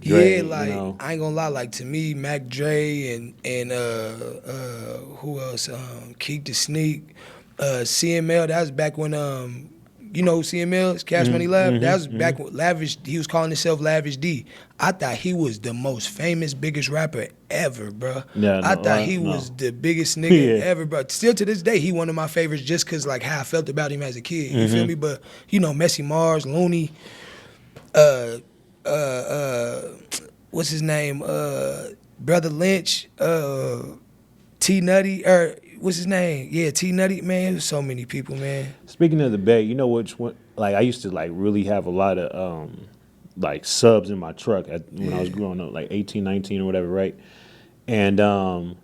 Dre, yeah, like I ain't gonna lie, like to me, Mac Dre and who else? Keek the Sneak, CML. That was back when you know who CML is, Cash Money Lab. That was back when Lavish. He was calling himself Lavish D. I thought he was the most famous, biggest rapper ever, bro. Yeah, I thought he was the biggest nigga ever, bro. Still to this day, he one of my favorites just cause like how I felt about him as a kid. You feel me? But Messy Mars, Looney, what's his name? Brother Lynch, T Nutty, what's his name? Yeah, T Nutty, man. There's so many people, man. Speaking of the Bay, you know which one? Like I used to like really have a lot of like subs in my truck when I was growing up, like 18, 19 or whatever, right? And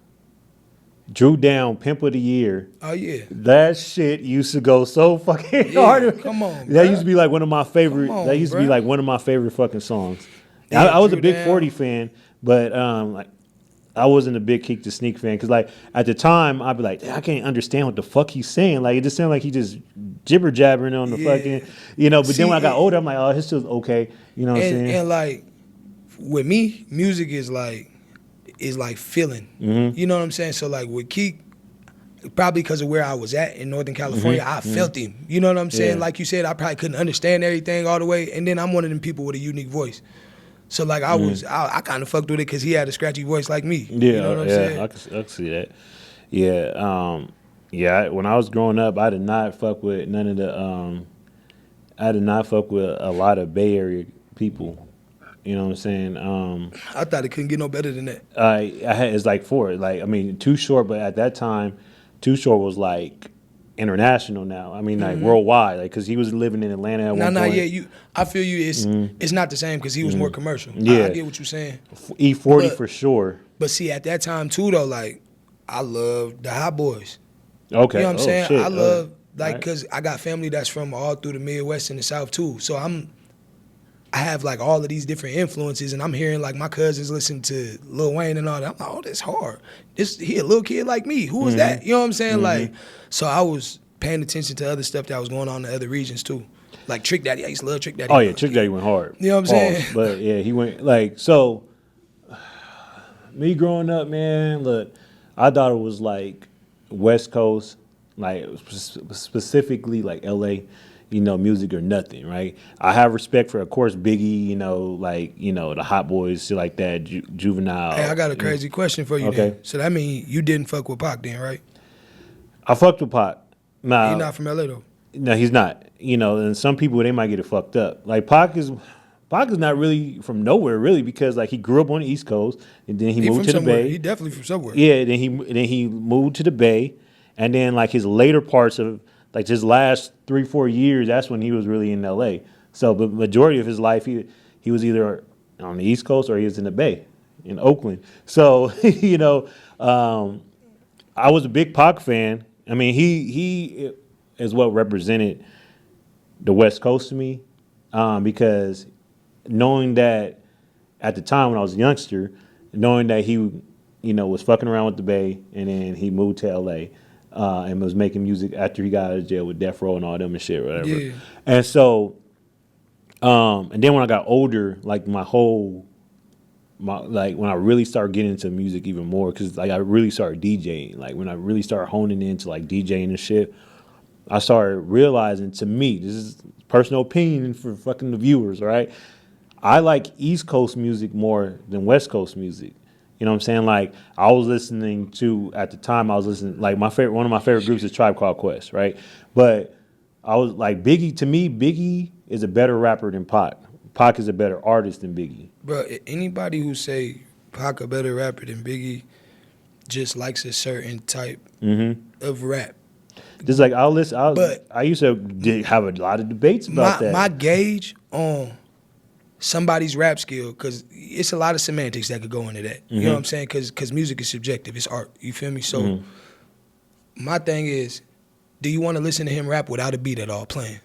drew down Pimp of the Year. Oh yeah. That shit used to go so fucking hard. Come on, that used to be like one of my favorite. That used to be like one of my favorite fucking songs. Yeah, I was a big 40 fan, but like I wasn't a big Keek the Sneak fan because like at the time I'd be like, I can't understand what the fuck he's saying. Like it just sounded like he just jibber jabbering on the fucking, But then when I got older, I'm like, oh, his shit's okay. You know what I'm saying? And like with me, music is like feeling. You know what I'm saying? So like with Keek, probably because of where I was at in Northern California, I felt him. You know what I'm saying? Like you said, I probably couldn't understand everything all the way, and then I'm one of them people with a unique voice. So like I kind of fucked with it because he had a scratchy voice like me. Yeah, you know what I'm saying? I can see that. Yeah, when I was growing up, I did not fuck with none of the. I did not fuck with a lot of Bay Area people. You know what I'm saying? I thought it couldn't get no better than that. I had it's like four. Like I mean, Too Short, but at that time, Too Short was like international now. I mean, like worldwide, like because he was living in Atlanta at one point. Yeah, I feel you. It's not the same because he was more commercial. Yeah, I get what you're saying. E40 for sure. But see, at that time too, though, like I loved the Hot Boys. Okay, you know what I'm saying? Shit. I love because I got family that's from all through the Midwest and the South too. So I have like all of these different influences, and I'm hearing like my cousins listen to Lil Wayne and all that. I'm like, oh, that's hard. He a little kid like me. Who is that? You know what I'm saying? Like, so I was paying attention to other stuff that was going on in other regions too. Like Trick Daddy, I used to love Trick Daddy. Oh yeah, Trick Daddy went hard. You know what I'm saying? But yeah, he went like so. Me growing up, man, look, I thought it was like West Coast, like specifically like LA, music or nothing, right? I have respect for, of course, Biggie, like, the Hot Boys, shit like that, Juvenile. Hey, I got a crazy question for you. Okay. Then. So that means you didn't fuck with Pac then, right? I fucked with Pac. Nah, he's not from LA though. No, he's not. And some people, they might get it fucked up. Like Pac is not really from nowhere, really, because like he grew up on the East Coast and then he moved to the Bay. He definitely from somewhere. Yeah, then he moved to the Bay, and then like his later parts of like his last 3-4 years, that's when he was really in L.A. So, but majority of his life, he was either on the East Coast or he was in the Bay, in Oakland. So, I was a big Pac fan. I mean, he is what represented the West Coast to me, because knowing that at the time when I was a youngster, knowing that he, was fucking around with the Bay, and then he moved to L.A. And was making music after he got out of jail with Death Row and all them and shit, whatever. Yeah. And so, and then when I got older, like when I really started getting into music even more, because like I really started DJing. Like when I really started honing into like DJing and shit, I started realizing, to me, this is personal opinion for fucking the viewers, all right? I like East Coast music more than West Coast music. You know what I'm saying? Like I was listening to, at the time like one of my favorite groups is Tribe Called Quest, right? But I was like Biggie, to me, Biggie is a better rapper than Pac. Pac is a better artist than Biggie. Bro, anybody who say Pac a better rapper than Biggie just likes a certain type of rap. Just like I used to have a lot of debates about that. My gauge on somebody's rap skill, because it's a lot of semantics that could go into that. You know what I'm saying? Because music is subjective. It's art. You feel me? So my thing is, do you want to listen to him rap without a beat at all playing?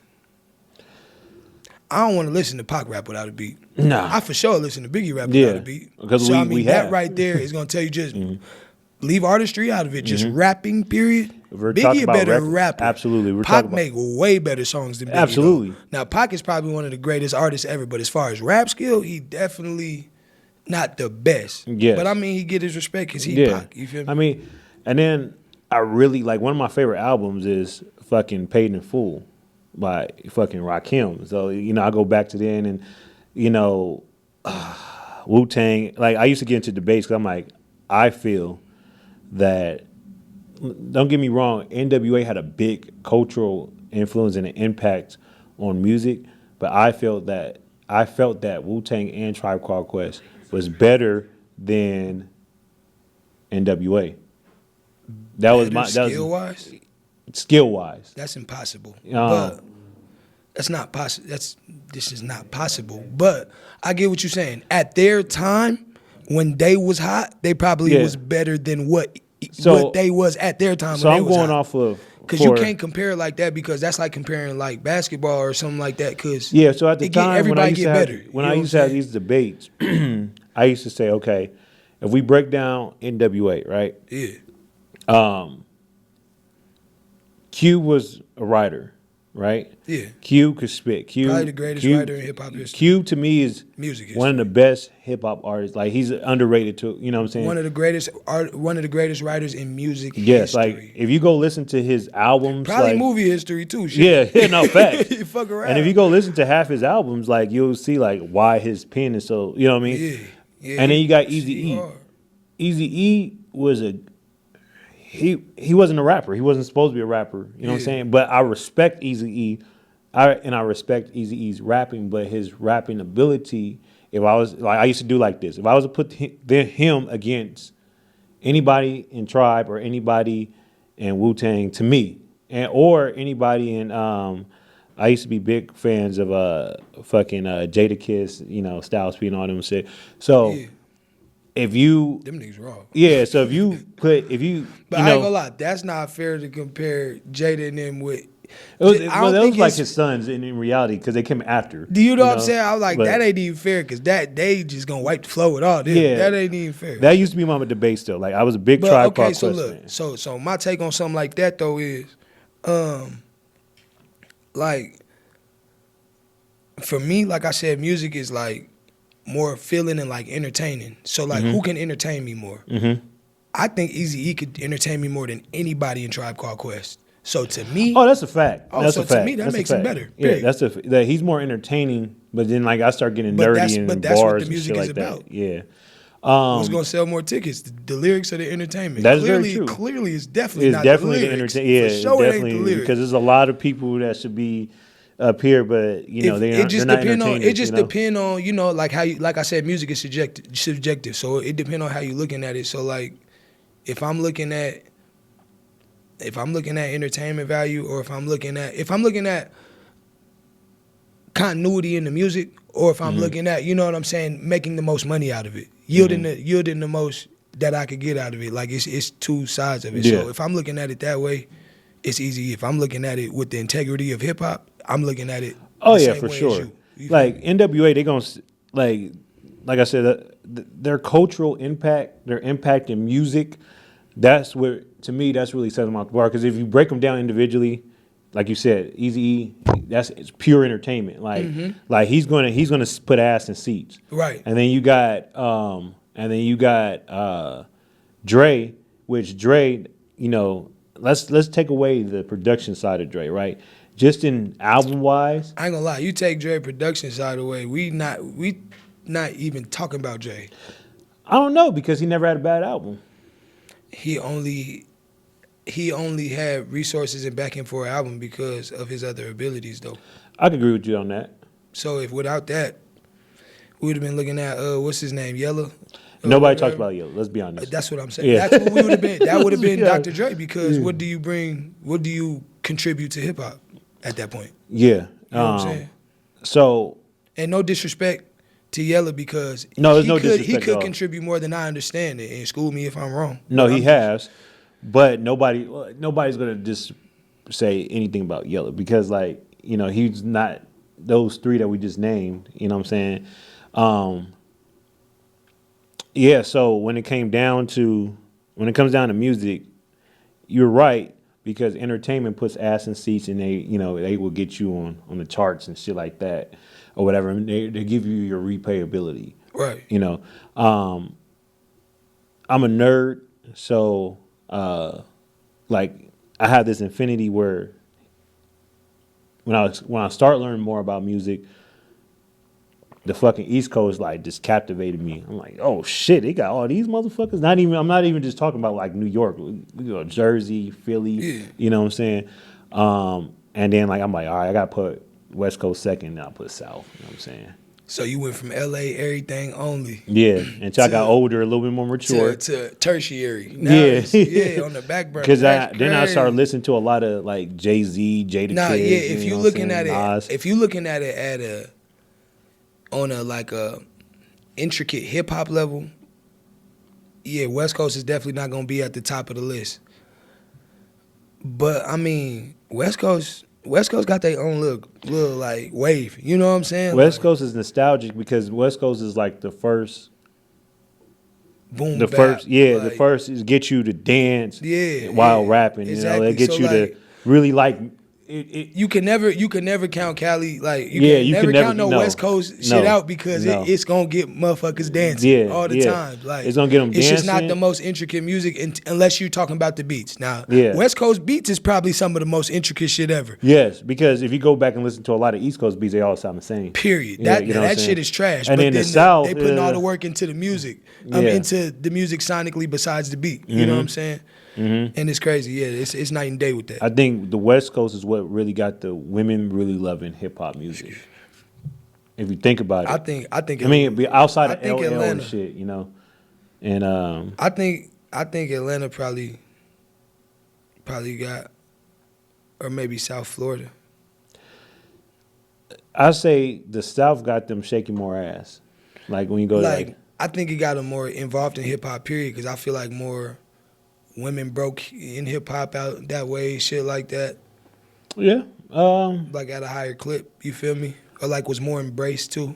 I don't want to listen to Pac rap without a beat. Nah. I for sure listen to Biggie rap without a beat. Because so that right there is going to tell you just leave artistry out of it. Just rapping, period. Biggie a better rapper. Absolutely. Pac make way better songs than Biggie. Absolutely. Though. Now, Pac is probably one of the greatest artists ever, but as far as rap skill, he definitely not the best. Yes. But I mean, he get his respect because he Pac. You feel me? I mean, and then I really like, one of my favorite albums is fucking Paid in Full by fucking Rakim. So, I go back to then and, Wu-Tang. Like, I used to get into debates because I'm like, I feel that, don't get me wrong, NWA had a big cultural influence and an impact on music, but I felt that Wu-Tang and Tribe Called Quest was better than NWA. That was my skill-wise? Skill-wise. That's impossible. But that's not possible. This is not possible. But I get what you're saying. At their time, when they was hot, they probably was better than what they was at their time. So when they I'm was going hot. off of, because you can't compare it like that, because that's like comparing like basketball or something like that. Because so at the time everybody get better. When I used to have these debates, I used to say, okay, if we break down NWA, right? Yeah. Q was a writer, right? Yeah. Q could spit. Probably the greatest writer in hip hop history. Q to me is music history. One of the best hip hop artists. Like he's underrated too. You know what I'm saying? One of the greatest writers in music history. Yes, like if you go listen to his albums, probably like, movie history too. Shit. Yeah, no fact. You fuck around. And if you go listen to half his albums, like you'll see like why his pen is so. You know what I mean? Yeah. And then you got Eazy-E. Eazy-E was he wasn't a rapper. He wasn't supposed to be a rapper. You know what I'm saying? But I respect Eazy-E. I respect Eazy-E's rapping, but his rapping ability, if I was like, I used to do like this. If I was to put him against anybody in Tribe or anybody in Wu-Tang, to me, and or anybody in I used to be big fans of fucking Jada Kiss, Styles P and all them shit. So Yeah, if you them niggas raw. yeah, so if you But I ain't gonna lie, that's not fair to compare Jada and them with. I don't that think was like it's. his sons in reality because they came after. Do you know what I'm saying? I was like, But that ain't even fair because they just gonna wipe the floor with all them. Yeah, That ain't even fair. that used to be my debate still. Like I was a big But Tribe okay, Called so Quest look, fan. so my take on something like that though is, like for me, like I said, music is like more feeling and like entertaining. So like, who can entertain me more? I think Eazy-E could entertain me more than anybody in Tribe Called Quest. So to me, Oh, that's a fact. That's so a fact. to me that That's a makes him fact. better. Yeah, Period. that he's more entertaining. But then like I start getting But nerdy and that's what bars the and music shit is like about. that. Yeah, What's gonna sell more tickets? The lyrics or the entertainment? that is very true. Clearly, it's definitely It's not definitely the the lyrics. entertainment. Yeah, For it's sure, it ain't the definitely lyrics. because there's a lot of people that should be up here, but they're not entertainers. It just depend on like how you, like I said, music is subjective. So it depends on how you looking at it. So like if I'm looking at entertainment value, or if I'm looking at continuity in the music, or if I'm looking at, you know what I'm saying, making the most money out of it, yielding the most that I could get out of it. Like it's two sides of it. Yeah. So if I'm looking at it that way, it's easy. If I'm looking at it with the integrity of hip hop, I'm looking at it Oh the yeah, same for way as sure. you. Like NWA, they gonna like I said, their cultural impact, their impact in music. That's what to me that's really set them out the bar. Because if you break them down individually, like you said, Eazy-E, it's pure entertainment. Like he's gonna put ass in seats. Right. And then you got Dre, which Dre, let's take away the production side of Dre, right? Just in album wise. I ain't gonna lie, you take Dre production side away, we not even talking about Dre. I don't know because he never had a bad album. He only had resources and backing for an album because of his other abilities, though. I can agree with you on that. So if without that, we would have been looking at what's his name, Yella. Nobody talks about Yo. Let's be honest. That's what I'm saying. Yeah. That's what we would have been. That would have been Yeah. Dr. Dre because what do you bring? What do you contribute to hip hop at that point? Yeah. You know what I'm saying? So. And no disrespect to Yella because No, there's he no could disrespect at all. contribute more than I understand it. And school me if I'm wrong. No, But he I'm has, but nobody's gonna just say anything about Yellow because he's not those three that we just named. You know what I'm saying? Yeah. So when it comes down to music, you're right because entertainment puts ass in seats and they will get you on the charts and shit like that or whatever. And they give you your replayability. Right. I'm a nerd, so I have this infinity where when I start learning more about music, the fucking East Coast just captivated me. I'm like, oh shit, they got all these motherfuckers. I'm not even just talking about like New York, Jersey, Philly. Yeah. You know what I'm saying? And then I'm like, all right, I gotta put West Coast second, then I'll put South. You know what I'm saying? So you went from LA everything only. Yeah, until I got older, a little bit more mature. To tertiary. Now Yeah, on the back burner. Because then I started listening to a lot of like Jay-Z, Jada Kiss. If you looking at it, if you looking at it on a intricate hip hop level, yeah, West Coast is definitely not gonna be at the top of the list. But I mean, West Coast got their own little like wave. You know what I'm saying? West Coast is nostalgic because West Coast is like the first. Boom. The first is get you to dance. While rapping, exactly. It gets so you to really like. You can never count Cali you can never count West Coast shit out because it's gonna get motherfuckers dancing all the time. Like it's gonna get them dancing. It's just not the most intricate music unless you're talking about the beats. Now, Yeah. West Coast beats is probably some of the most intricate shit ever. Yes, because if you go back and listen to a lot of East Coast beats, they all sound the same. Period. Yeah, That shit is trash. And but in the then South, they putting all the work into the music, into the music sonically besides the beat. You know what I'm saying? Mm-hmm. And it's crazy. Yeah, it's night and day with that. I think the West Coast is what really got the women really loving hip hop music. If you think about it, I think. I mean, outside of LL Atlanta, and shit, and I think Atlanta probably got or maybe South Florida. I say the South got them shaking more ass. Like when you go to like I think it got them more involved in hip hop. Period. Because I feel like more women broke in hip hop out that way, shit like that. Yeah. Like at a higher clip. You feel me? Or like was more embraced too.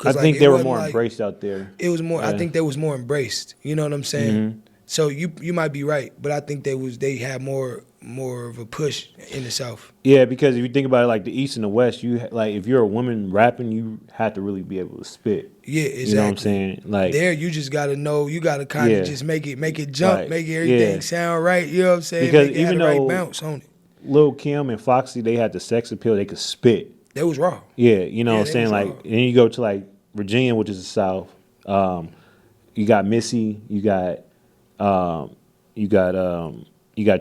I think they were more embraced out there. It was more. Yeah. I think they was more embraced. You know what I'm saying? Mm-hmm. So you might be right, but I think they had more of a push in the South. Yeah, because if you think about it, like the East and the West, you like if you're a woman rapping, you have to really be able to spit. Yeah, exactly. You know what I'm saying? Like there, you just gotta know. You gotta kind of just make it jump, right. Make everything sound right. You know what I'm saying? Because make it even have the though right bounce on it. Lil Kim and Foxy, they had the sex appeal. They could spit. That was raw. Yeah, you know what I'm saying? Like, and then you go to like Virginia, which is the South. You got Missy. You got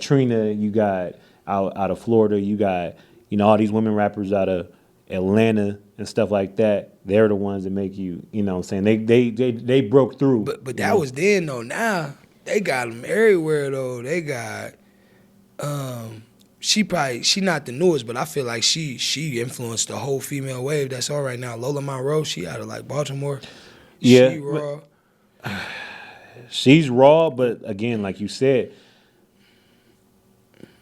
Trina. You got out of Florida. You got all these women rappers out of Atlanta and stuff like that. They're the ones that make you know what I'm saying, they broke through. But that was then though. Now they got them everywhere though. They got she not the newest, but I feel like she influenced the whole female wave that's all right now. Lola Monroe, she out of like Baltimore. Yeah, she raw. She's raw, but again, like you said,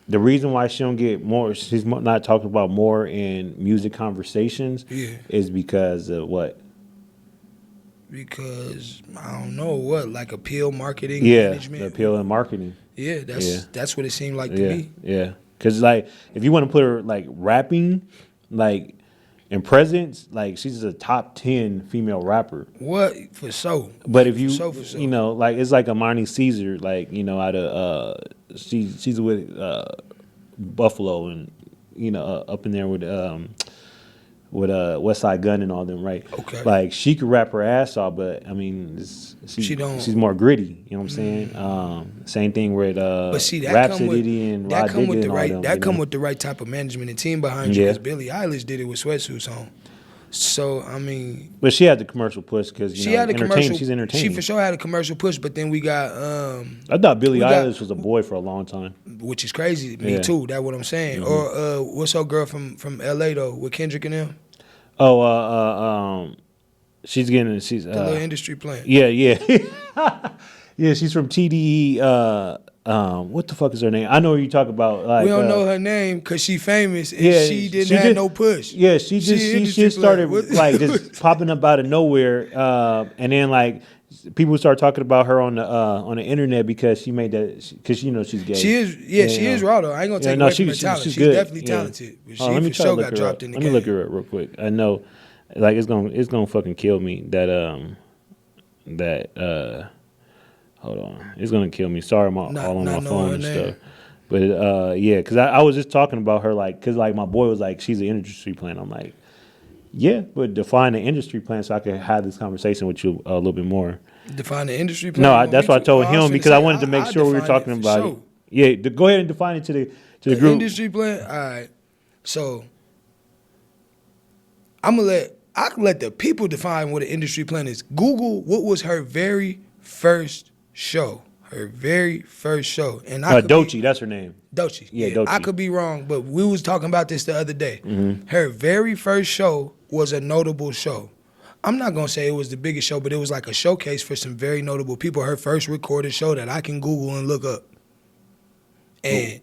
the reason why she don't get more, she's not talking about more in music conversations, is because of what? Because I don't know what, like appeal marketing, management. The appeal and marketing. Yeah, that's what it seemed like to me. Yeah, because like if you want to put her like rapping, like in presence, like she's a top 10 female rapper. What for so? But if you like it's like Amani Caesar, like out of she's with Buffalo and up in there with West Side Gun and all them, right? Okay. Like she could rap her ass off, but I mean she's more gritty. You know what I'm saying? Same thing with Rhapsody and Rod Digger and all them. That come with the right type of management and team behind you. Because Billie Eilish did it with Sweatsuits on. So I mean, but she had the commercial push because she had a commercial. She's entertaining. She for sure had a commercial push, but then we got. I thought Billie Eilish was a boy for a long time, which is crazy. Me too. That's what I'm saying. Mm-hmm. Or what's her girl from LA though with Kendrick and them? Oh, she's the little industry plant. Yeah. Yeah, she's from TDE. What the fuck is her name? I know what you talk about. Like, we don't know her name because she famous and she didn't have no push. Yeah, she just started like just popping up out of nowhere, and then like people start talking about her on the internet because she made that because she's gay. She is she is raw though. I ain't gonna take away from her talent. She's definitely talented. But she for sure got dropped in the game. Let me look her up real quick. I know, like it's gonna fucking kill me that hold on, it's gonna kill me. Sorry, I'm all on my phone and stuff. But because I was just talking about her, like, because like my boy was like, she's an industry plant. I'm like, yeah, but define the industry plant so I could have this conversation with you a little bit more. Define the industry plant. No, that's what I told him because I wanted to make sure we were talking about it. Yeah, go ahead and define it to the group. Industry plant. All right, so I can let the people define what an industry plant is. Google what was her very first show. Her very first show. And Doechii, that's her name. Doechii. Yeah, Doechii. I could be wrong, but we was talking about this the other day. Mm-hmm. Her very first show was a notable show. I'm not going to say it was the biggest show, but it was like a showcase for some very notable people. Her first recorded show that I can Google and look up. And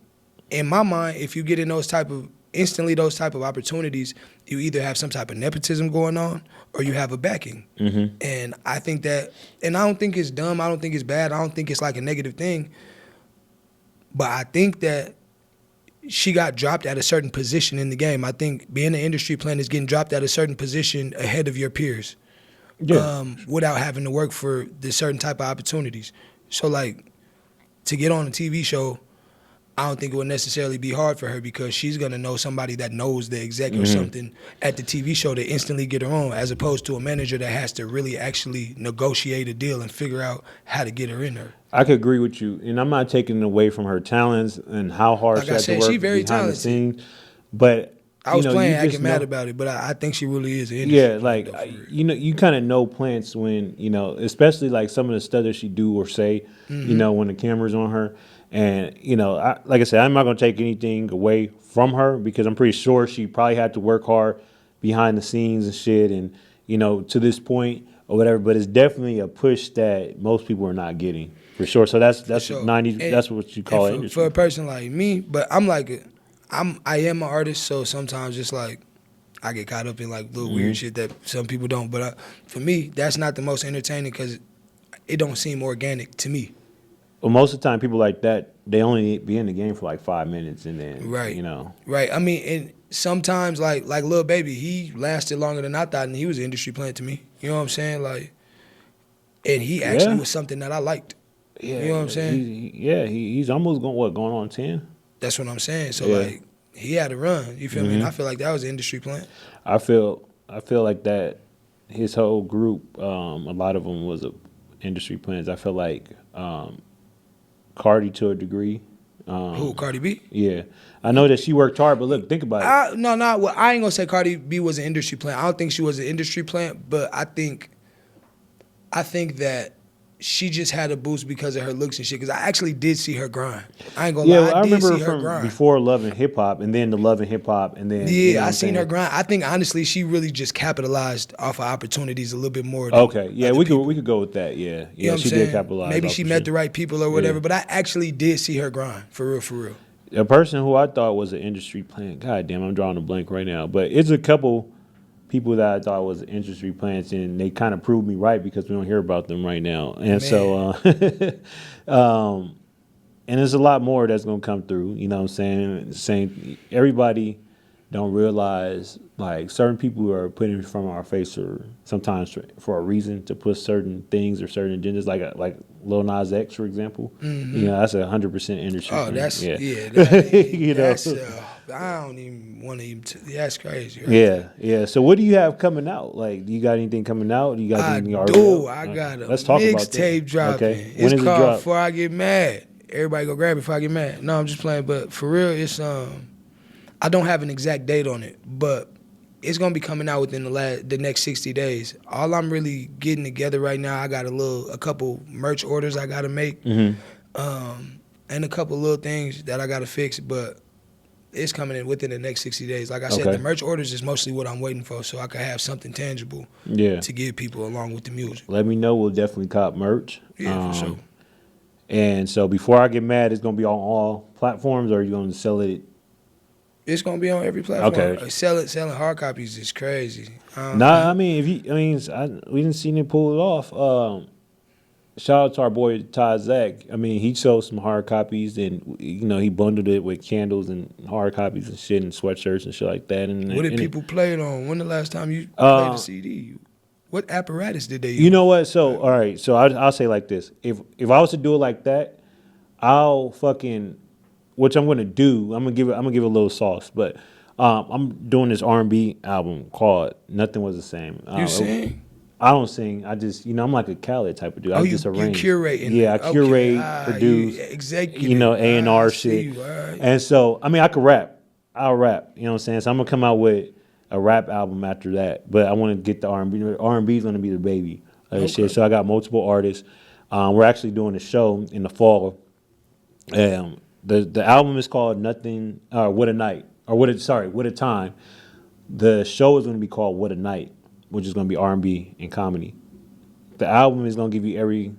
in my mind, if you get in those type of opportunities, you either have some type of nepotism going on or you have a backing. Mm-hmm. And I think that, and I don't think it's dumb, I don't think it's bad, I don't think it's like a negative thing, but I think that she got dropped at a certain position in the game. I think being an industry plant is getting dropped at a certain position ahead of your peers, without having to work for the certain type of opportunities. So like, to get on a TV show, I don't think it would necessarily be hard for her because she's going to know somebody that knows the exec or something at the TV show to instantly get her on, as opposed to a manager that has to really actually negotiate a deal and figure out how to get her in there. I could agree with you, and I'm not taking away from her talents and how hard she had to work behind the scenes, but I was playing acting mad about it, but I think she really is. Yeah, like you kind of know plants when especially like some of the stuff that she do or say, when the camera's on her. And like I said, I'm not gonna take anything away from her because I'm pretty sure she probably had to work hard behind the scenes and shit, and to this point or whatever. But it's definitely a push that most people are not getting for sure. So that's sure. 90. And, that's what you call it for, industry. for a person like me, but I am an artist, so sometimes it's like I get caught up in like little weird shit that some people don't. But for me, that's not the most entertaining because it don't seem organic to me. Well, most of the time, people like that, they only be in the game for like 5 minutes, and then Right. Right. I mean, and sometimes like Lil Baby, he lasted longer than I thought, and he was an industry plant to me. You know what I'm saying? Like, and he actually was something that I liked. Yeah, you know what I'm saying? He's almost going on 10. That's what I'm saying. So like, he had to run. You feel me? And I feel like that was an industry plant. I feel like that. His whole group, a lot of them was industry plants. I feel like Cardi to a degree. Who, Cardi B? Yeah, I know that she worked hard, but look, think about it. No. Well, I ain't gonna say Cardi B was an industry plant. I don't think she was an industry plant, but I think that she just had a boost because of her looks and shit. Because I actually did see her grind. I ain't gonna lie. Well, I did remember see her from grind. before Love and Hip Hop, and then the Love and Hip Hop, and then I seen her grind. I think honestly, she really just capitalized off of opportunities a little bit more. Okay, yeah, we could go with that. Yeah, you know she did capitalize. Maybe she met the right people or whatever. But I actually did see her grind for real. A person who I thought was an industry plant. God damn, I'm drawing a blank right now. But it's a couple people that I thought was industry plants, and they kind of proved me right because we don't hear about them right now. And so, and there's a lot more that's gonna come through. You know what I'm saying? Everybody don't realize like certain people are put in front of our face or sometimes for a reason to put certain things or certain agendas, like Lil Nas X, for example. That's 100% industry. Oh, plant. that's I don't even want to even. That's crazy. Right? Yeah. So what do you have coming out? Like, do you got anything coming out? Do you got anything already out? I got a Let's talk about mixtape dropping. Okay. It's called Before I Get Mad. Everybody go grab it before I get mad. No, I'm just playing. But for real, it's I don't have an exact date on it, but it's gonna be coming out within the next 60 days. All I'm really getting together right now, I got a couple merch orders I gotta make, and a couple little things that I gotta fix, but it's coming in within the next 60 days. Like I said, the merch orders is mostly what I'm waiting for, so I can have something tangible to give people along with the music. Let me know. We'll definitely cop merch. Yeah, for sure. And so Before I Get Mad, it's gonna be on all platforms, or are you gonna sell it? It's gonna be on every platform. Okay. Selling hard copies is crazy. I mean, we didn't see him pull it off. Shout out to our boy Ty Zach. I mean, he sold some hard copies, and he bundled it with candles and hard copies and shit, and sweatshirts and shit like that. And what did people play it on? When the last time you played a CD? What apparatus did they use? You know what? So all right. So I'll say like this: if I was to do it like that, I'll fucking. Which I'm gonna do. I'm gonna give it a little sauce, but I'm doing this R&B album called "Nothing Was the Same." You sing? I don't sing. I just I'm like a Khaled type of dude. I just arrange. You curating? Yeah, I curate, produce. Executive. A&R shit. Right. And so I mean, I could rap. I'll rap. You know what I'm saying? So I'm gonna come out with a rap album after that. But I want to get the R&B. R&B is gonna be the baby. Shit. So I got multiple artists. We're actually doing a show in the fall. The album is called Nothing, What a Night, or What a Time. The show is going to be called What a Night, which is going to be R&B and comedy. The album is going to give you every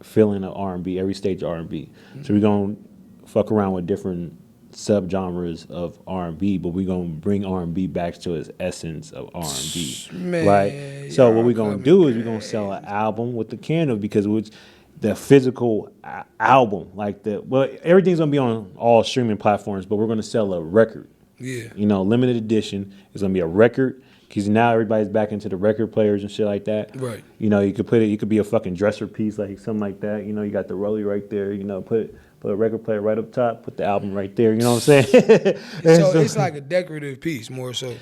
feeling of R&B, every stage of R&B. So we're going to fuck around with different subgenres of R&B, but we're going to bring R&B back to its essence of R&B, right? So what we're going to do is we're going to sell an album with the candle because the physical album, everything's gonna be on all streaming platforms, but we're gonna sell a record. Yeah. Limited edition. It's gonna be a record because now everybody's back into the record players and shit like that. Right. You could be a fucking dresser piece, like something like that. You got the rollie right there. Put a record player right up top. Put the album right there. You know what I'm saying? So it's like a decorative piece more so.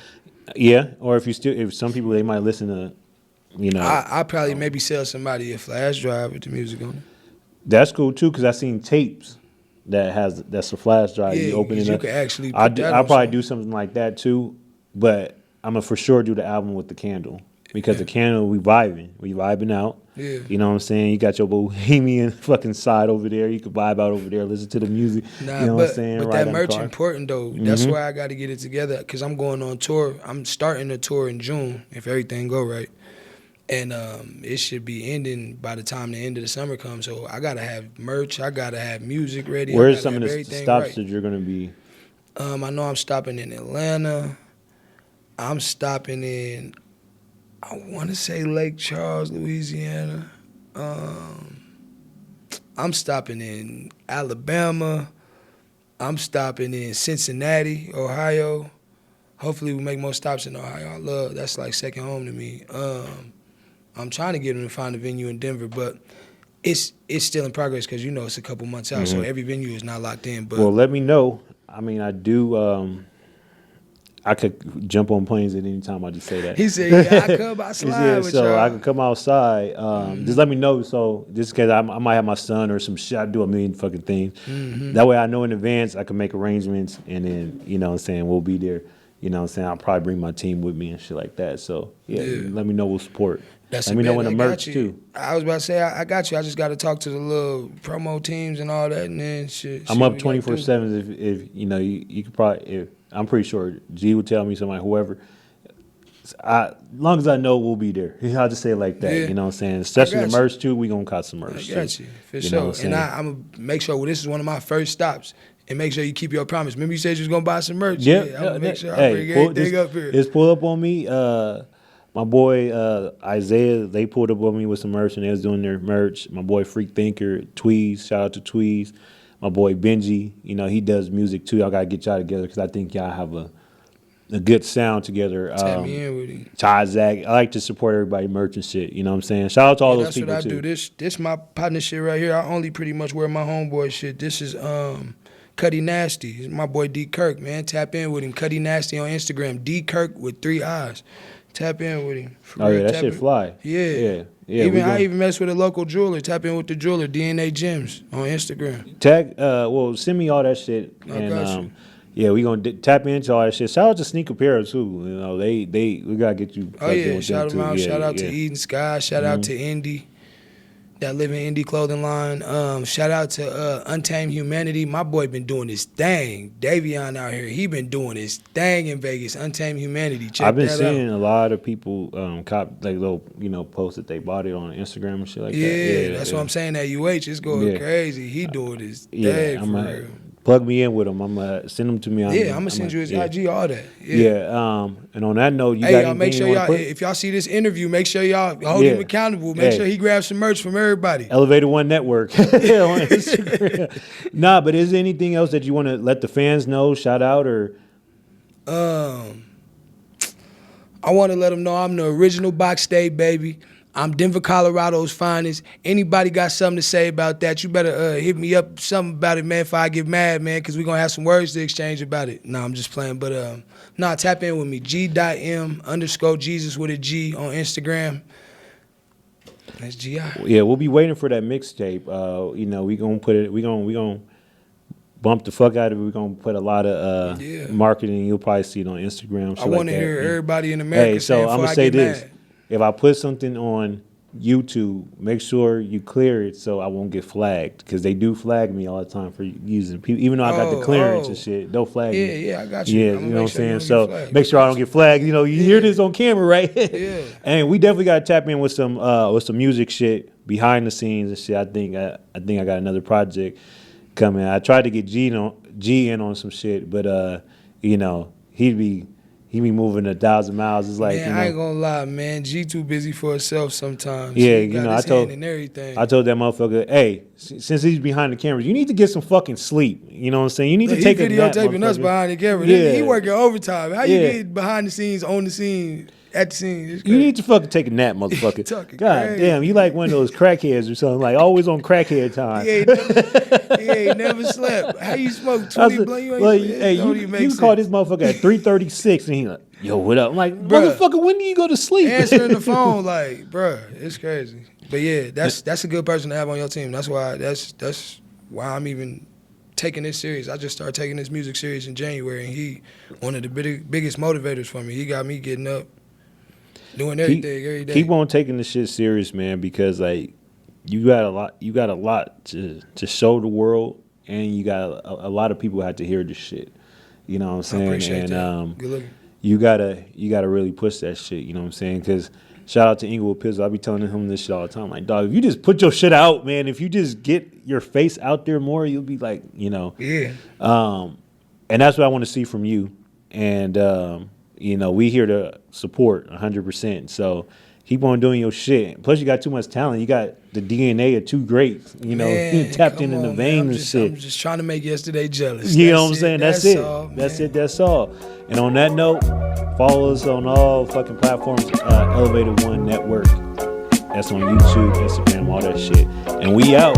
Yeah. Or if some people they might listen to. I probably maybe sell somebody a flash drive with the music on it. That's cool too, because I've seen tapes that's a flash drive. Yeah, you open it you up. could actually. I'll probably do something like that too, but I'm gonna for sure do the album with the candle. because the candle, we vibing out. Yeah. You know what I'm saying? You got your bohemian fucking side over there. You can vibe out over there, listen to the music. Nah, you know what I'm saying? But Ride that in the merch car. important though. That's why I got to get it together because I'm going on tour. I'm starting a tour in June if everything go right, and it should be ending by the time the end of the summer comes. So I gotta have merch. I gotta have music ready. Where's some of the stops that you're gonna be? I know I'm stopping in Atlanta. I'm stopping in, I want to say Lake Charles, Louisiana. I'm stopping in Alabama. I'm stopping in Cincinnati, Ohio. Hopefully we make more stops in Ohio. That's like second home to me. I'm trying to get them to find a venue in Denver, but it's still in progress because you know it's a couple months out, so every venue is not locked in. But well, let me know. I mean, I do. I could jump on planes at any time. I just say that. He said, "Yeah, I come, I slide with so y'all." I can come outside. Just let me know. So just because I might have my son or some shit, I do a million fucking things. That way I know in advance. I can make arrangements, and then you know what I'm saying, we'll be there. You know what I'm saying, I'll probably bring my team with me and shit like that. So yeah. Let me know. We'll support. Let me know when the merch too. I was about to say I got you. I just got to talk to the little promo teams and all that, and then shit. I'm up 24/7. If you know, you could probably. I'm pretty sure G would tell me, somebody, whoever. As long as I know, we'll be there. I'll just say it like that. Yeah. You know what I'm saying? Especially the merch too. We gonna cause some merch. I got you for you sure. And I'm gonna make sure this is one of my first stops. And make sure you keep your promise. Remember you said you was gonna buy some merch. Yep. Yeah, I'm gonna make sure I bring everything up here. Just pull up on me. My boy Isaiah, they pulled up on me with some merch and they was doing their merch. My boy Freak Thinker, Tweez, shout out to Tweez. My boy Benji, you know, he does music too. Y'all gotta get y'all together because I think y'all have a good sound together. Tap me in with him. Ty Zach, I like to support everybody merch and shit. You know what I'm saying? Shout out to all those people that's what I too. do. This my partner shit right here. I only pretty much wear my homeboy shit. This is Cuddy Nasty. It's my boy D Kirk, man. Tap in with him. Cuddy Nasty on Instagram. D Kirk with 3 eyes. Tap in with him. Oh yeah, that shit fly. Yeah. I even mess with a local jeweler. Tap in with the jeweler, DNA Gems on Instagram. Send me all that shit. I got you. Yeah, we gonna tap into all that shit. Shout out to Sneak Apparel too. You know, we gotta get you. Oh yeah, shout them out. Shout out to Eden Sky. Shout out to Indy, that live in Indy clothing line. Shout out to Untamed Humanity. My boy been doing his thing. Davion out here, he been doing his thing in Vegas. Untamed Humanity. Check that out. I've been seeing a lot of people cop like little posts that they bought it on Instagram and shit like that. Yeah, that's what I'm saying. That UH is going crazy. He doing his thing for real. Plug me in with him. I'm gonna send him to me. I'm gonna send you his IG, all that. And on that note, y'all make sure if y'all see this interview, make sure y'all hold him accountable. Make sure he grabs some merch from everybody. Elevator One Network on Instagram. Nah, but is there anything else that you want to let the fans know? Shout out or? I want to let them know I'm the original Box State baby. I'm Denver, Colorado's finest. Anybody got something to say about that, you better hit me up something about it, man, if I get mad, man, because we're going to have some words to exchange about it. No, I'm just playing. But, tap in with me. G.M_Jesus with a G on Instagram. That's G.I. Yeah, we'll be waiting for that mixtape. We going to put it, we going to bump the fuck out of it. We're going to put a lot of marketing. You'll probably see it on Instagram. I want to hear everybody in America saying I'm going to say this. Mad. If I put something on YouTube, make sure you clear it so I won't get flagged because they do flag me all the time for using people. Even though I got the clearance and shit, they'll flag me. Yeah, I got you. Yeah, you know what I'm saying? So make sure I don't get flagged. You know, you hear this on camera, right? Yeah. And we definitely got to tap in with some music shit behind the scenes and shit. I think I got another project coming. I tried to get G in on some shit, but he be moving 1,000 miles. It's like, man, I ain't gonna lie, man. G too busy for himself sometimes. Yeah, I told that motherfucker, hey, since he's behind the cameras, you need to get some fucking sleep. You know what I'm saying? You need to take a nap. He videotaping us behind the camera. Yeah. He working overtime. How you get behind the scenes, on the scene, at the scene? You need to fucking take a nap, motherfucker. God damn, you like one of those crackheads or something, like always on crackhead time. He ain't never slept. How you smoke 20 blunt? You can call this motherfucker at 3:36 and he like, yo, what up? I'm like, motherfucker, when do you go to sleep? Answering the phone, like, bruh, it's crazy. But yeah, that's a good person to have on your team. That's why I'm even taking this serious. I just started taking this music serious in January, and he one of the biggest motivators for me. He got me getting up. Doing everything every day. Keep on taking this shit serious, man, because like you got a lot to show the world, and you got a lot of people have to hear this shit. You know what I'm saying? I appreciate and that. Good looking. you gotta really push that shit. You know what I'm saying? Because shout out to Inglewood Pizzle. I be telling him this shit all the time. Like, dog, if you just put your shit out, man, if you just get your face out there more, you'll be like, you know. Yeah. And that's what I want to see from you. And, you know, we here to support 100%. So keep on doing your shit. Plus, you got too much talent. You got the DNA of two greats. You know, Man, tapped in the veins and shit. I'm just trying to make yesterday jealous. You know what I'm saying? That's it. All, That's all. And on that note, follow us on all fucking platforms. Elevated One Network. That's on YouTube, Instagram, all that shit. And we out.